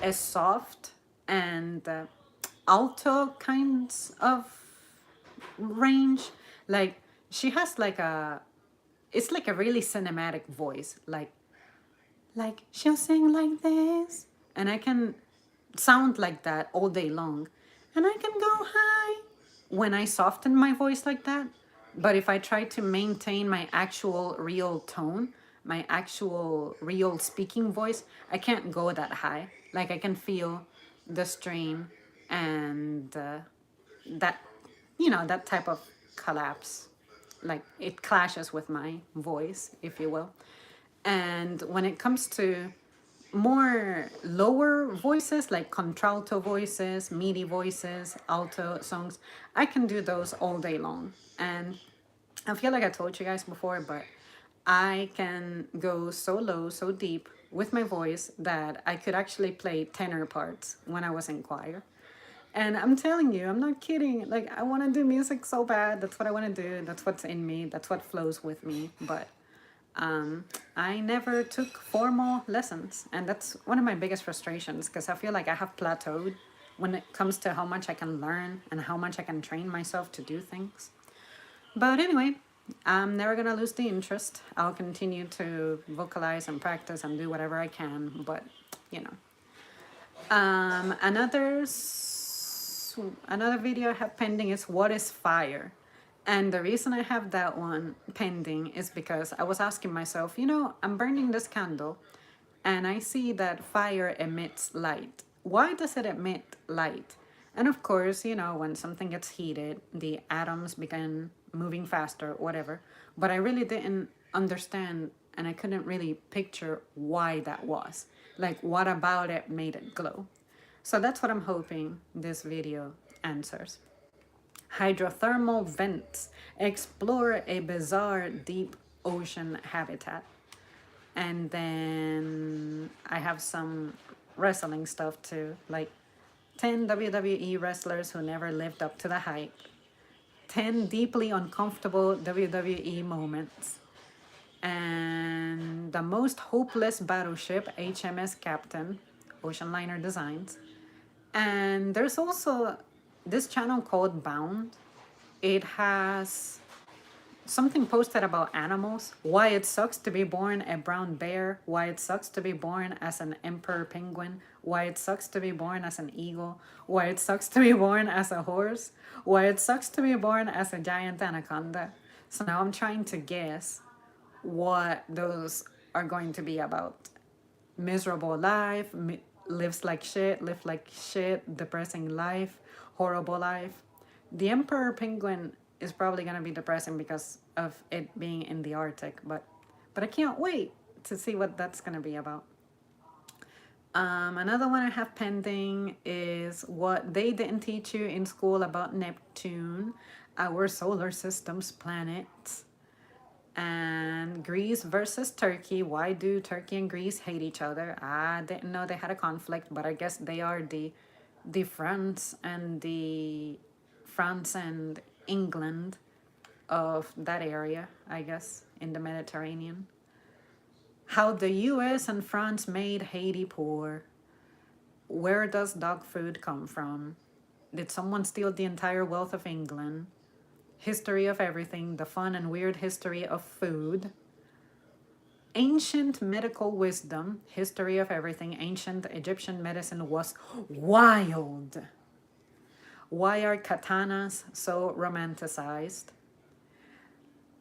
a soft and alto kinds of range. Like she has like a, it's like a really cinematic voice. Like she'll sing like this, and I can sound like that all day long, and I can go high when I soften my voice like that. But if I try to maintain my actual real tone, my actual real speaking voice, I can't go that high. Like I can feel the strain and that, that type of collapse. Like it clashes with my voice, if you will. And when it comes to more lower voices, like contralto voices, midi voices, alto songs, I can do those all day long. And I feel like I told you guys before, but I can go so low, so deep with my voice that I could actually play tenor parts when I was in choir. And I'm telling you, I'm not kidding. Like, I want to do music so bad. That's what I want to do. That's what's in me. That's what flows with me. But I never took formal lessons. And that's one of my biggest frustrations because I feel like I have plateaued when it comes to how much I can learn and how much I can train myself to do things. But anyway, I'm never gonna lose the interest. I'll continue to vocalize and practice and do whatever I can. But, you know. Another video I have pending is what is fire? And the reason I have that one pending is because I was asking myself, I'm burning this candle and I see that fire emits light. Why does it emit light? And of course, when something gets heated, the atoms begin moving faster, whatever. But I really didn't understand and I couldn't really picture why that was. Like, what about it made it glow? So that's what I'm hoping this video answers. Hydrothermal vents explore a bizarre deep ocean habitat. And then I have some wrestling stuff too, like 10 WWE wrestlers who never lived up to the hype, 10 deeply uncomfortable WWE moments, and the most hopeless battleship, HMS Captain, Ocean Liner Designs. And there's also this channel called Bound. It has something posted about animals, why it sucks to be born a brown bear, why it sucks to be born as an emperor penguin, why it sucks to be born as an eagle, why it sucks to be born as a horse, why it sucks to be born as a giant anaconda. So now I'm trying to guess what those are going to be about. Miserable life, lives like shit, live like shit, depressing life, horrible life. The emperor penguin is probably going to be depressing because of it being in the Arctic, but I can't wait to see what that's going to be about. Another one I have pending is what they didn't teach you in school about Neptune, our solar system's planet. And Greece versus Turkey. Why do Turkey and Greece hate each other? I didn't know they had a conflict, but I guess they are the friends and the France and England of that area, I guess, in the Mediterranean. How the US and France made Haiti poor. Where does dog food come from? Did someone steal the entire wealth of England? History of everything, the fun and weird history of food. Ancient medical wisdom, history of everything. Ancient Egyptian medicine was wild. Why are katanas so romanticized?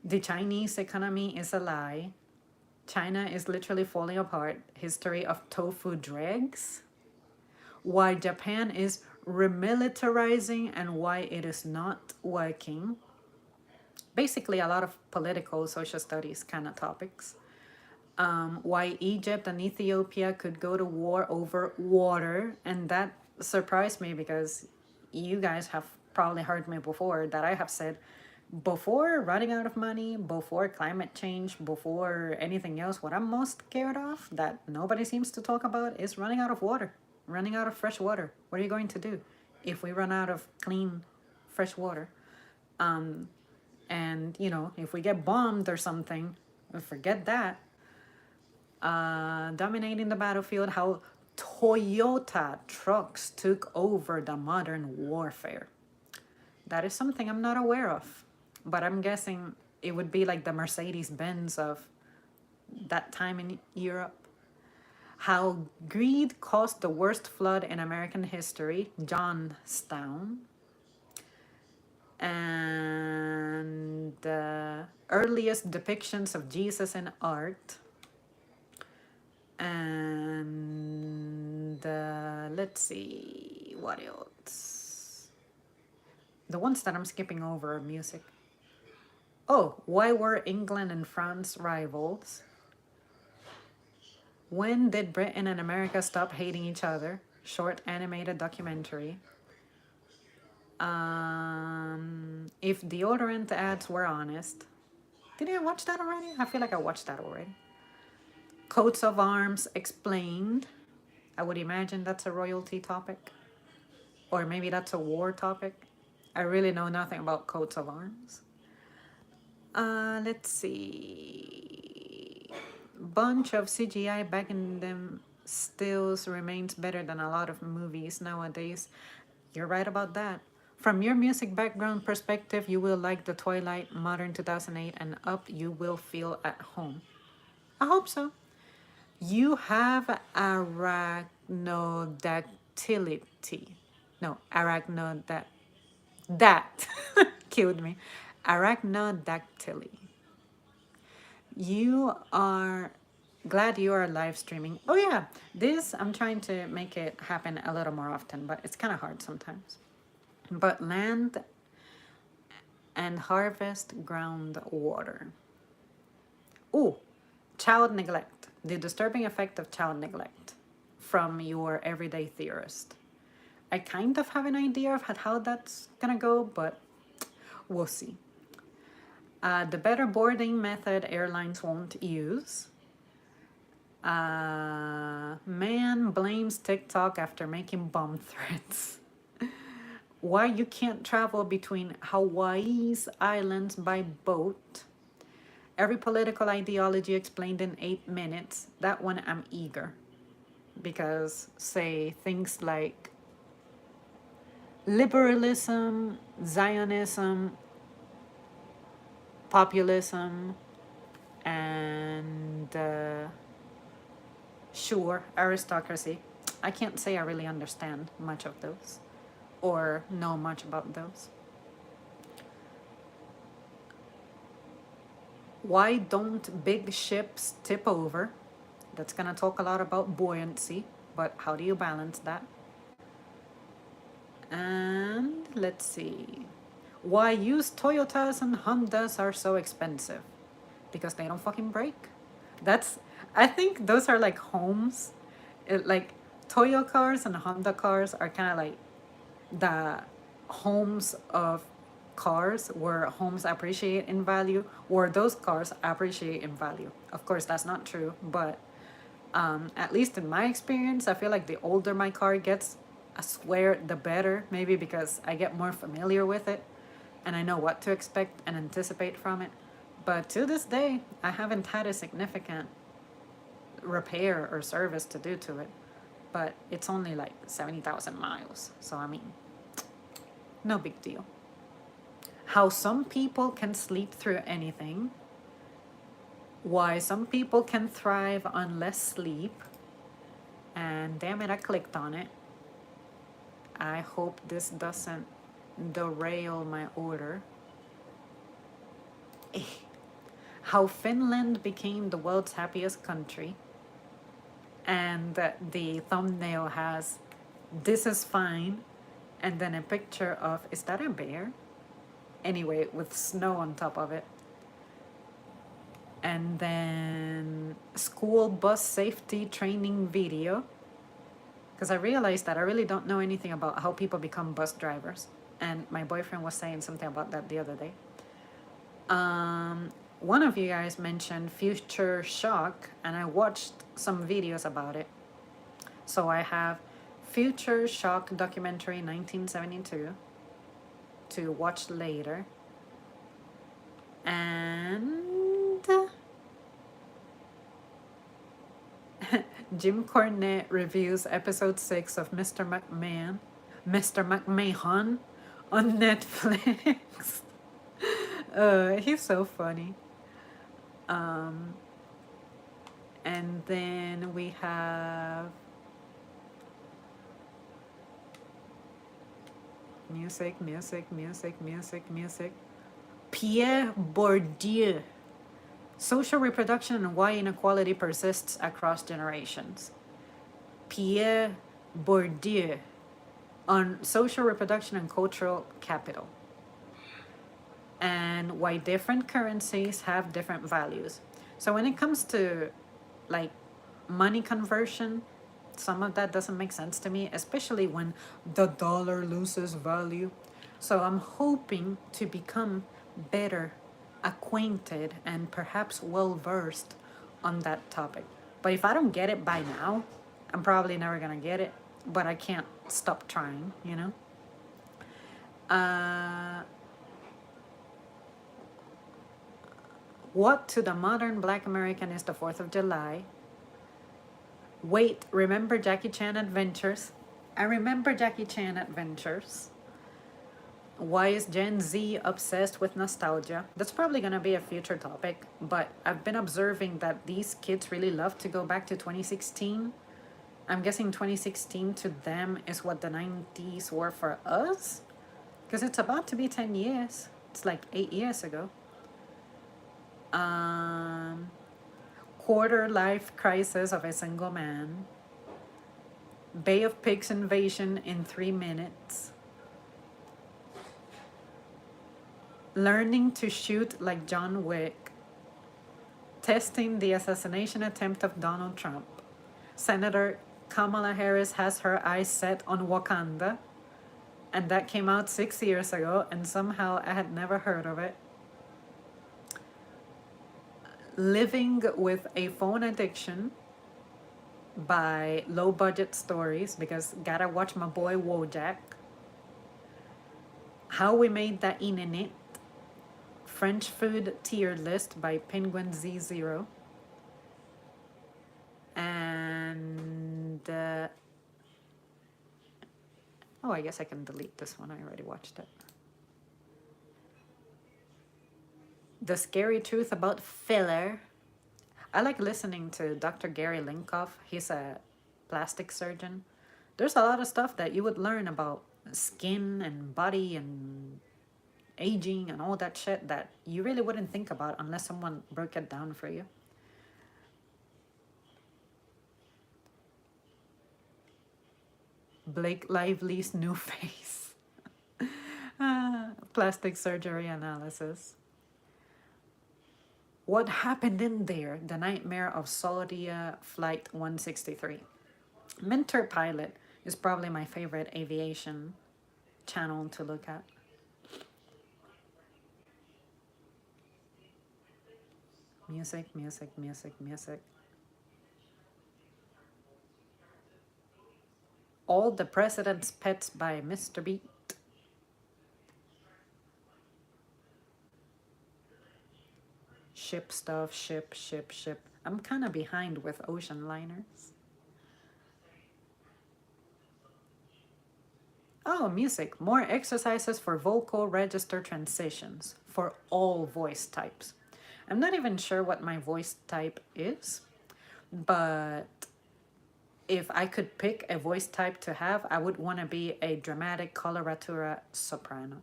The Chinese economy is a lie. China is literally falling apart. History of tofu dregs. Why Japan is remilitarizing and why it is not working. Basically, a lot of political, social studies kind of topics. Why Egypt and Ethiopia could go to war over water. And that surprised me because you guys have probably heard me before that I have said before running out of money, before climate change, before anything else, what I'm most scared of that nobody seems to talk about is running out of water, running out of fresh water. What are you going to do if we run out of clean, fresh water? And, you know, if we get bombed or something, forget that. Dominating the battlefield, how Toyota trucks took over the modern warfare. That is something I'm not aware of, but I'm guessing it would be like the Mercedes Benz of that time in Europe. How greed caused the worst flood in American history, Johnstown. And the earliest depictions of Jesus in art. And let's see, what else? The ones that I'm skipping over are music. Oh, why were England and France rivals? When did Britain and America stop hating each other? Short animated documentary. If deodorant ads were honest. Did I watch that already? I feel like I watched that already. Coats of arms explained. I would imagine that's a royalty topic. Or maybe that's a war topic. I really know nothing about coats of arms. Let's see. Bunch of CGI back in them stills remains better than a lot of movies nowadays. You're right about that. From your music background perspective, you will like the Twilight, Modern 2008, and up. You will feel at home. I hope so. You have arachnodactylity. No, that killed me. Arachnodactyly. You are glad you are live streaming. Oh yeah, this I'm trying to make it happen a little more often, but it's kind of hard sometimes. But land and harvest groundwater. Ooh, child neglect. The disturbing effect of child neglect from your everyday theorist. I kind of have an idea of how that's gonna go, but we'll see. The better boarding method airlines won't use. Man blames TikTok after making bomb threats. Why you can't travel between Hawaii's islands by boat. Every political ideology explained in 8 minutes. That one I'm eager. Because, say, things like liberalism, Zionism, populism, and sure, aristocracy. I can't say I really understand much of those or know much about those. Why don't big ships tip over? That's gonna talk a lot about buoyancy, but how do you balance that? And let's see. Why used Toyotas and Hondas are so expensive? Because they don't fucking break. I think those are like homes. Like Toyo cars and Honda cars are kind of like the homes of cars where homes appreciate in value, or those cars appreciate in value. Of course, that's not true, but at least in my experience, I feel like the older my car gets, I swear the better, maybe because I get more familiar with it and I know what to expect and anticipate from it. But to this day, I haven't had a significant repair or service to do to it. But it's only like 70,000 miles. So, I mean, no big deal. How some people can sleep through anything, why some people can thrive on less sleep, and damn it, I clicked on it. I hope this doesn't derail my order. How Finland became the world's happiest country, and the thumbnail has "This is fine," and then a picture of, is that a bear? Anyway, with snow on top of it. And then school bus safety training video, because I realized that I really don't know anything about how people become bus drivers, and my boyfriend was saying something about that the other day. One of you guys mentioned Future Shock, and I watched some videos about it. So I have Future Shock documentary 1972 to watch later, and Jim Cornette reviews episode 6 of Mr. McMahon on Netflix. He's so funny. And then we have music. Pierre Bourdieu. Social reproduction and why inequality persists across generations. Pierre Bourdieu on social reproduction and cultural capital, and why different currencies have different values. So when it comes to like money conversion, some of that doesn't make sense to me, especially when the dollar loses value. So I'm hoping to become better acquainted and perhaps well versed on that topic. But if I don't get it by now, I'm probably never gonna get it. But I can't stop trying, you know? What to the modern Black American is the 4th of July? Wait, remember Jackie Chan Adventures? I remember Jackie Chan Adventures. Why is Gen Z obsessed with nostalgia? That's probably going to be a future topic, but I've been observing that these kids really love to go back to 2016. I'm guessing 2016 to them is what the 90s were for us, because it's about to be 10 years. It's like 8 years ago. Quarter life crisis of a single man. Bay of Pigs invasion in 3 minutes. Learning to shoot like John Wick. Testing the assassination attempt of Donald Trump. Senator Kamala Harris has her eyes set on Wakanda. And that came out 6 years ago, and somehow I had never heard of it. Living with a phone addiction by Low Budget Stories, because gotta watch my boy Wojak. How We Made That Ininit. French Food Tier List by Penguin Z0. And oh, I guess I can delete this one. I already watched it. The Scary Truth About Filler. I like listening to Dr. Gary Linkoff. He's a plastic surgeon. There's a lot of stuff that you would learn about skin and body and aging and all that shit that you really wouldn't think about unless someone broke it down for you. Blake Lively's new face. Plastic surgery analysis. What happened in there? The Nightmare of Saudia Flight 163. Mentor Pilot is probably my favorite aviation channel to look at. Music. All the President's Pets by Mr. Beat. Ship stuff, ship, ship, ship. I'm kind of behind with ocean liners. Oh, music. More exercises for vocal register transitions for all voice types. I'm not even sure what my voice type is, but if I could pick a voice type to have, I would want to be a dramatic coloratura soprano.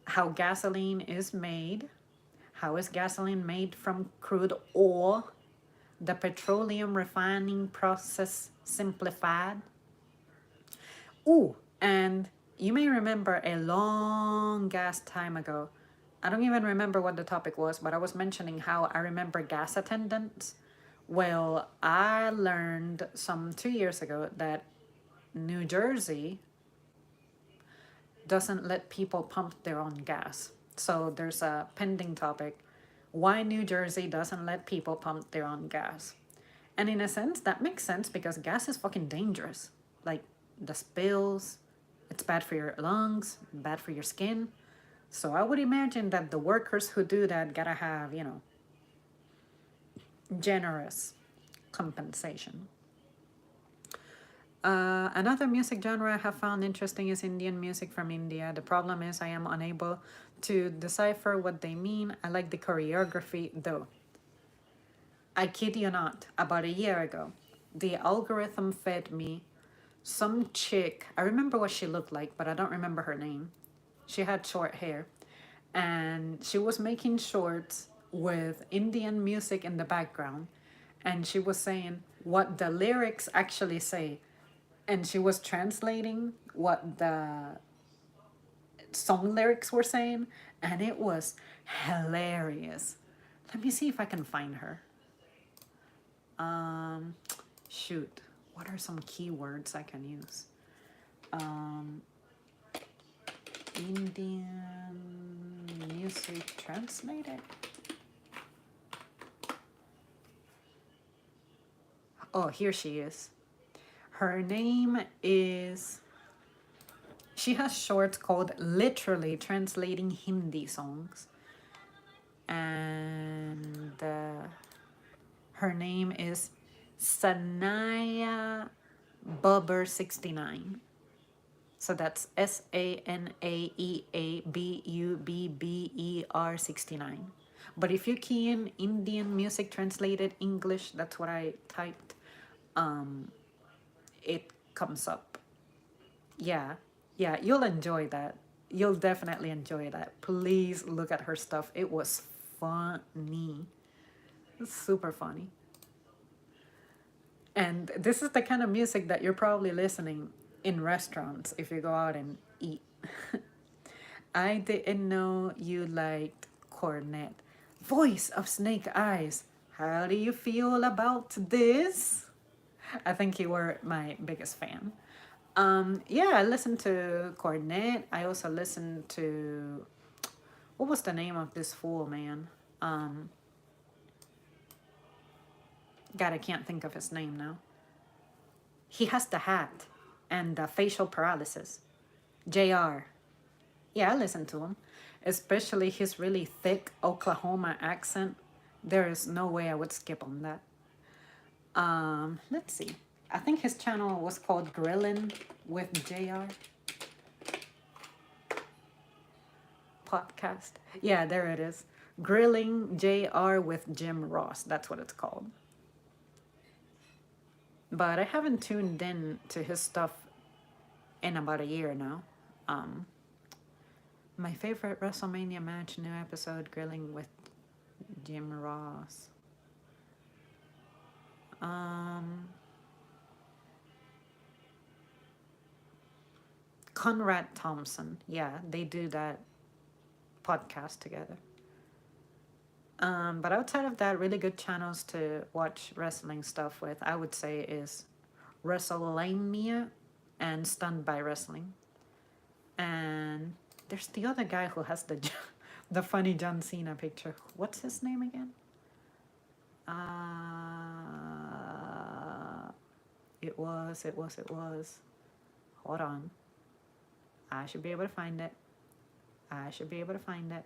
How gasoline is made. How is gasoline made from crude oil? The petroleum refining process simplified. Ooh, and you may remember a long gas time ago. I don't even remember what the topic was, but I was mentioning how I remember gas attendants. Well, I learned some 2 years ago that New Jersey doesn't let people pump their own gas. So there's a pending topic why New Jersey doesn't let people pump their own gas. And in a sense, that makes sense because gas is fucking dangerous. Like the spills, it's bad for your lungs, bad for your skin. So I would imagine that the workers who do that gotta have, generous compensation. Another music genre I have found interesting is Indian music from India. The problem is I am unable to decipher what they mean. I like the choreography though. I kid you not, about a year ago, the algorithm fed me some chick. I remember what she looked like, but I don't remember her name. She had short hair, and she was making shorts with Indian music in the background, and she was saying what the lyrics actually say, and she was translating what the song lyrics were saying, and it was hilarious. Let me see if I can find her. Um, shoot, what are some keywords I can use? Um, Indian music translated. Oh, here she is. Her name is. She has shorts called Literally Translating Hindi Songs. And her name is Sanaya Bubber69. So that's SANAEABUBBER 69. But if you key in Indian music translated English, that's what I typed, it comes up. Yeah, yeah, you'll enjoy that. You'll definitely enjoy that. Please look at her stuff. It was funny. It's super funny. And this is the kind of music that you're probably listening in restaurants if you go out and eat. I didn't know you liked cornet. Voice of Snake Eyes. How do you feel about this? I think you were my biggest fan. Yeah, I listened to cornet. I also listened to, what was the name of this fool, man? God, I can't think of his name now. He has the hat and the facial paralysis. JR. Yeah, I listen to him, especially his really thick Oklahoma accent. There is no way I would skip on that. Let's see. I think his channel was called Grillin' with JR podcast. Yeah, there it is. Grilling JR with Jim Ross. That's what it's called. But I haven't tuned in to his stuff in about a year now. My favorite WrestleMania match, new episode, Grilling with Jim Ross. Conrad Thompson. Yeah, they do that podcast together. But outside of that, really good channels to watch wrestling stuff with, I would say, is WrestleMania and Stunned by Wrestling. And there's the other guy who has the funny John Cena picture. What's his name again? It was. Hold on. I should be able to find it. I should be able to find it.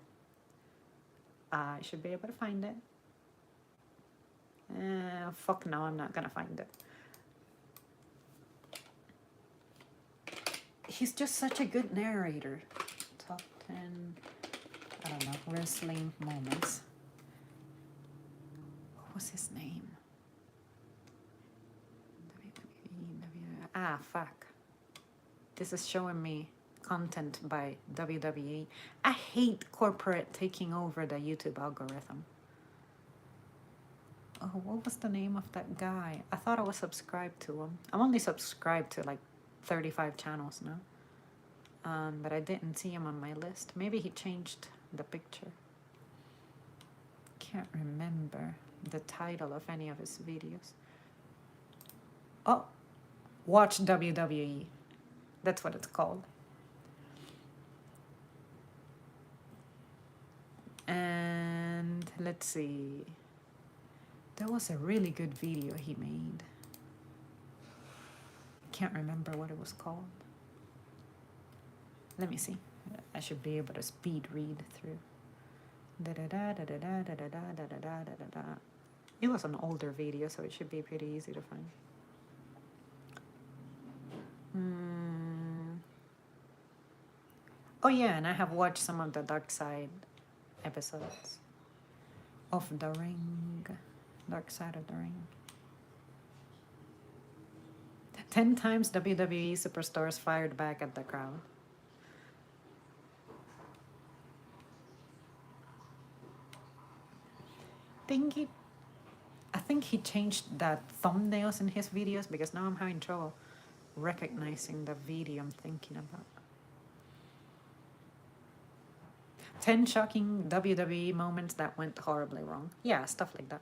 I should be able to find it. Fuck no, I'm not gonna find it. He's just such a good narrator. Top 10, I don't know, wrestling moments. What was his name? Ah, fuck. This is showing me content by WWE. I hate corporate taking over the YouTube algorithm. Oh, what was the name of that guy? I thought I was subscribed to him. I'm only subscribed to like 35 channels now. But I didn't see him on my list. Maybe he changed the picture. Can't remember the title of any of his videos. Oh, Watch WWE. That's what it's called. And let's see. There was a really good video he made. Can't remember what it was called. Let me see. I should be able to speed read through. It was an older video, so it should be pretty easy to find. Oh yeah, and I have watched some of the Dark Side episodes of The Ring. Dark Side of the Ring. 10 times WWE superstars fired back at the crowd. I think he changed the thumbnails in his videos because now I'm having trouble recognizing the video I'm thinking about. 10 shocking WWE moments that went horribly wrong. Yeah, stuff like that.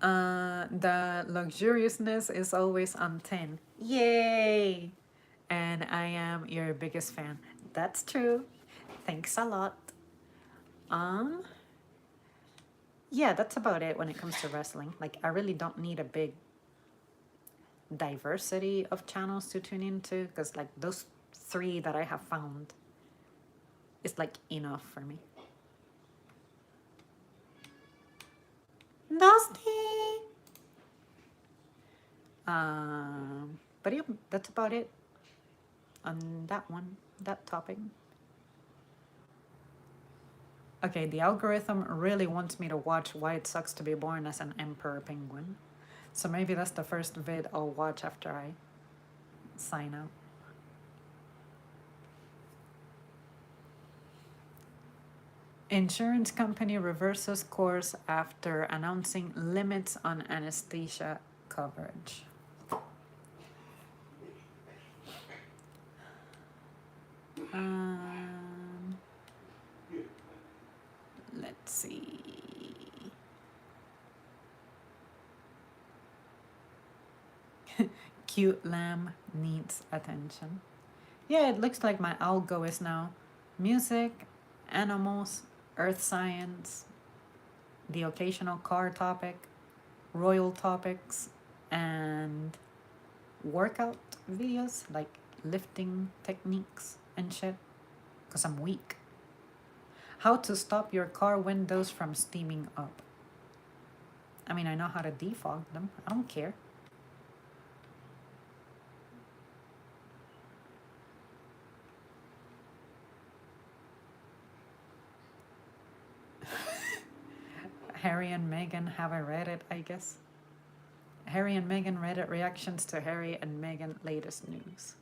The luxuriousness is always on 10. Yay! And I am your biggest fan. That's true. Thanks a lot. Yeah, that's about it when it comes to wrestling. Like, I really don't need a big diversity of channels to tune into because, like, those 3 that I have found is, like, enough for me. Dusty! But yeah, that's about it on that topic. Okay, the algorithm really wants me to watch Why It Sucks to Be Born as an Emperor Penguin. So maybe that's the first vid I'll watch after I sign out. Insurance company reverses course after announcing limits on anesthesia coverage. Let's see. Cute lamb needs attention. Yeah, it looks like my algo is now music, animals, earth science, the occasional car topic, royal topics, and workout videos like lifting techniques and shit, because I'm weak. How to stop your car windows from steaming up. I mean, I know how to defog them. I don't care. Harry and Meghan have a Reddit, I guess. Harry and Meghan Reddit reactions to Harry and Meghan latest news.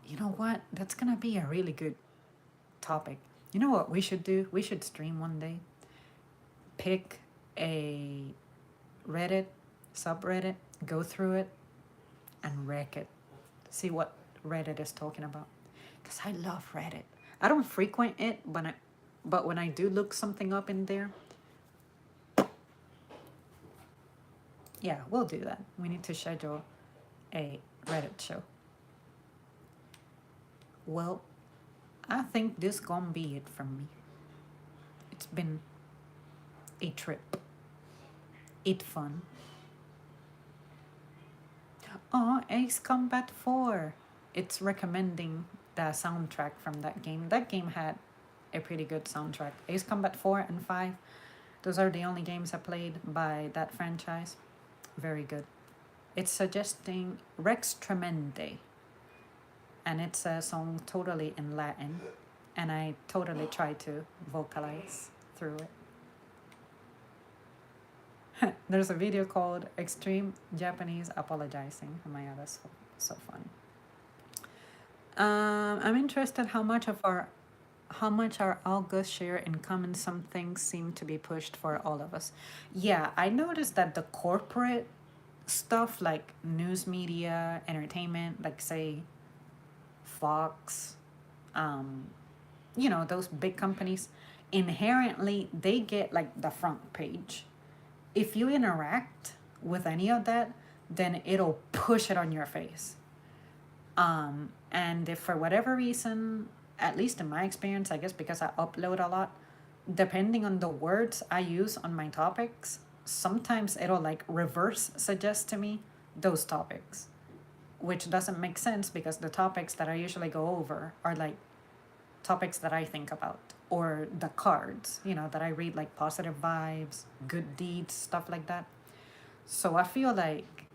You know what? That's gonna be a really good topic. You know what we should do? We should stream one day. Pick a Reddit, subreddit, go through it, and wreck it. See what Reddit is talking about. Because I love Reddit. I don't frequent it, but when I do look something up in there, yeah, we'll do that. We need to schedule a Reddit show. Well, I think this gonna be it from me. It's been a trip. It fun. Oh, Ace Combat 4. It's recommending the soundtrack from that game. That game had a pretty good soundtrack. Ace Combat 4 and 5, those are the only games I played by that franchise. Very good. It's suggesting Rex Tremende, and it's a song totally in Latin, and I totally try to vocalize through it. There's a video called Extreme Japanese Apologizing. Oh my god, that's so funny. I'm interested how much our August share in common. Some things seem to be pushed for all of us. Yeah, I noticed that the corporate stuff like news media, entertainment, like say Fox, um, those big companies, inherently they get like the front page. If you interact with any of that, then it'll push it on your face. And if for whatever reason, at least in my experience, I guess because I upload a lot, depending on the words I use on my topics, sometimes it'll like reverse suggest to me those topics, which doesn't make sense because the topics that I usually go over are like topics that I think about, or the cards, that I read, like positive vibes, good deeds, stuff like that. So I feel like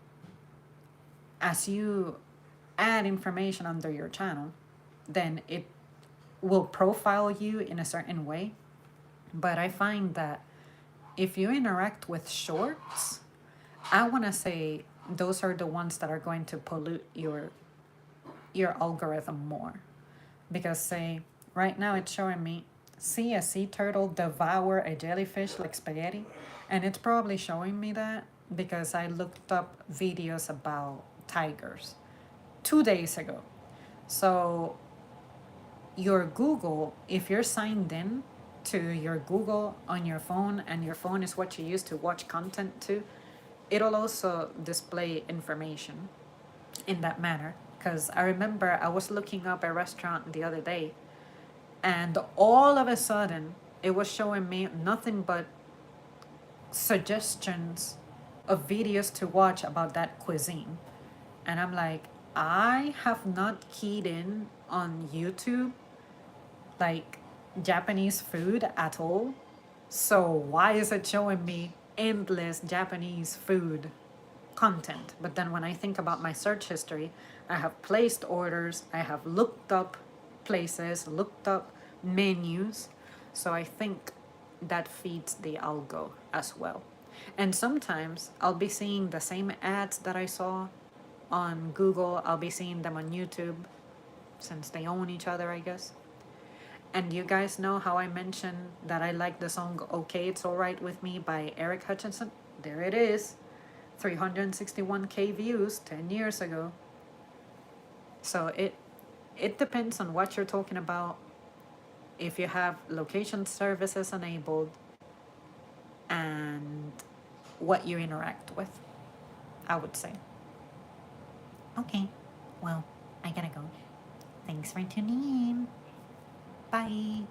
as you add information under your channel, then it will profile you in a certain way. But I find that if you interact with shorts, I want to say those are the ones that are going to pollute your algorithm more. Because say right now it's showing me see a sea turtle devour a jellyfish like spaghetti, and it's probably showing me that because I looked up videos about tigers 2 days ago. So your Google, if you're signed in to your Google on your phone and your phone is what you use to watch content to, it'll also display information in that manner. Because I remember I was looking up a restaurant the other day, and all of a sudden it was showing me nothing but suggestions of videos to watch about that cuisine. And I'm like, I have not keyed in on YouTube like Japanese food at all. So why is it showing me endless Japanese food content? But then when I think about my search history, I have placed orders, I have looked up places, looked up menus. So I think that feeds the algo as well. And sometimes I'll be seeing the same ads that I saw on Google, I'll be seeing them on YouTube, since they own each other, I guess. And you guys know how I mentioned that I like the song Okay It's Alright With Me by Eric Hutchinson? There it is. 361K views 10 years ago. So it depends on what you're talking about, if you have location services enabled, and what you interact with, I would say. Okay, well, I gotta go. Thanks for tuning in. Bye.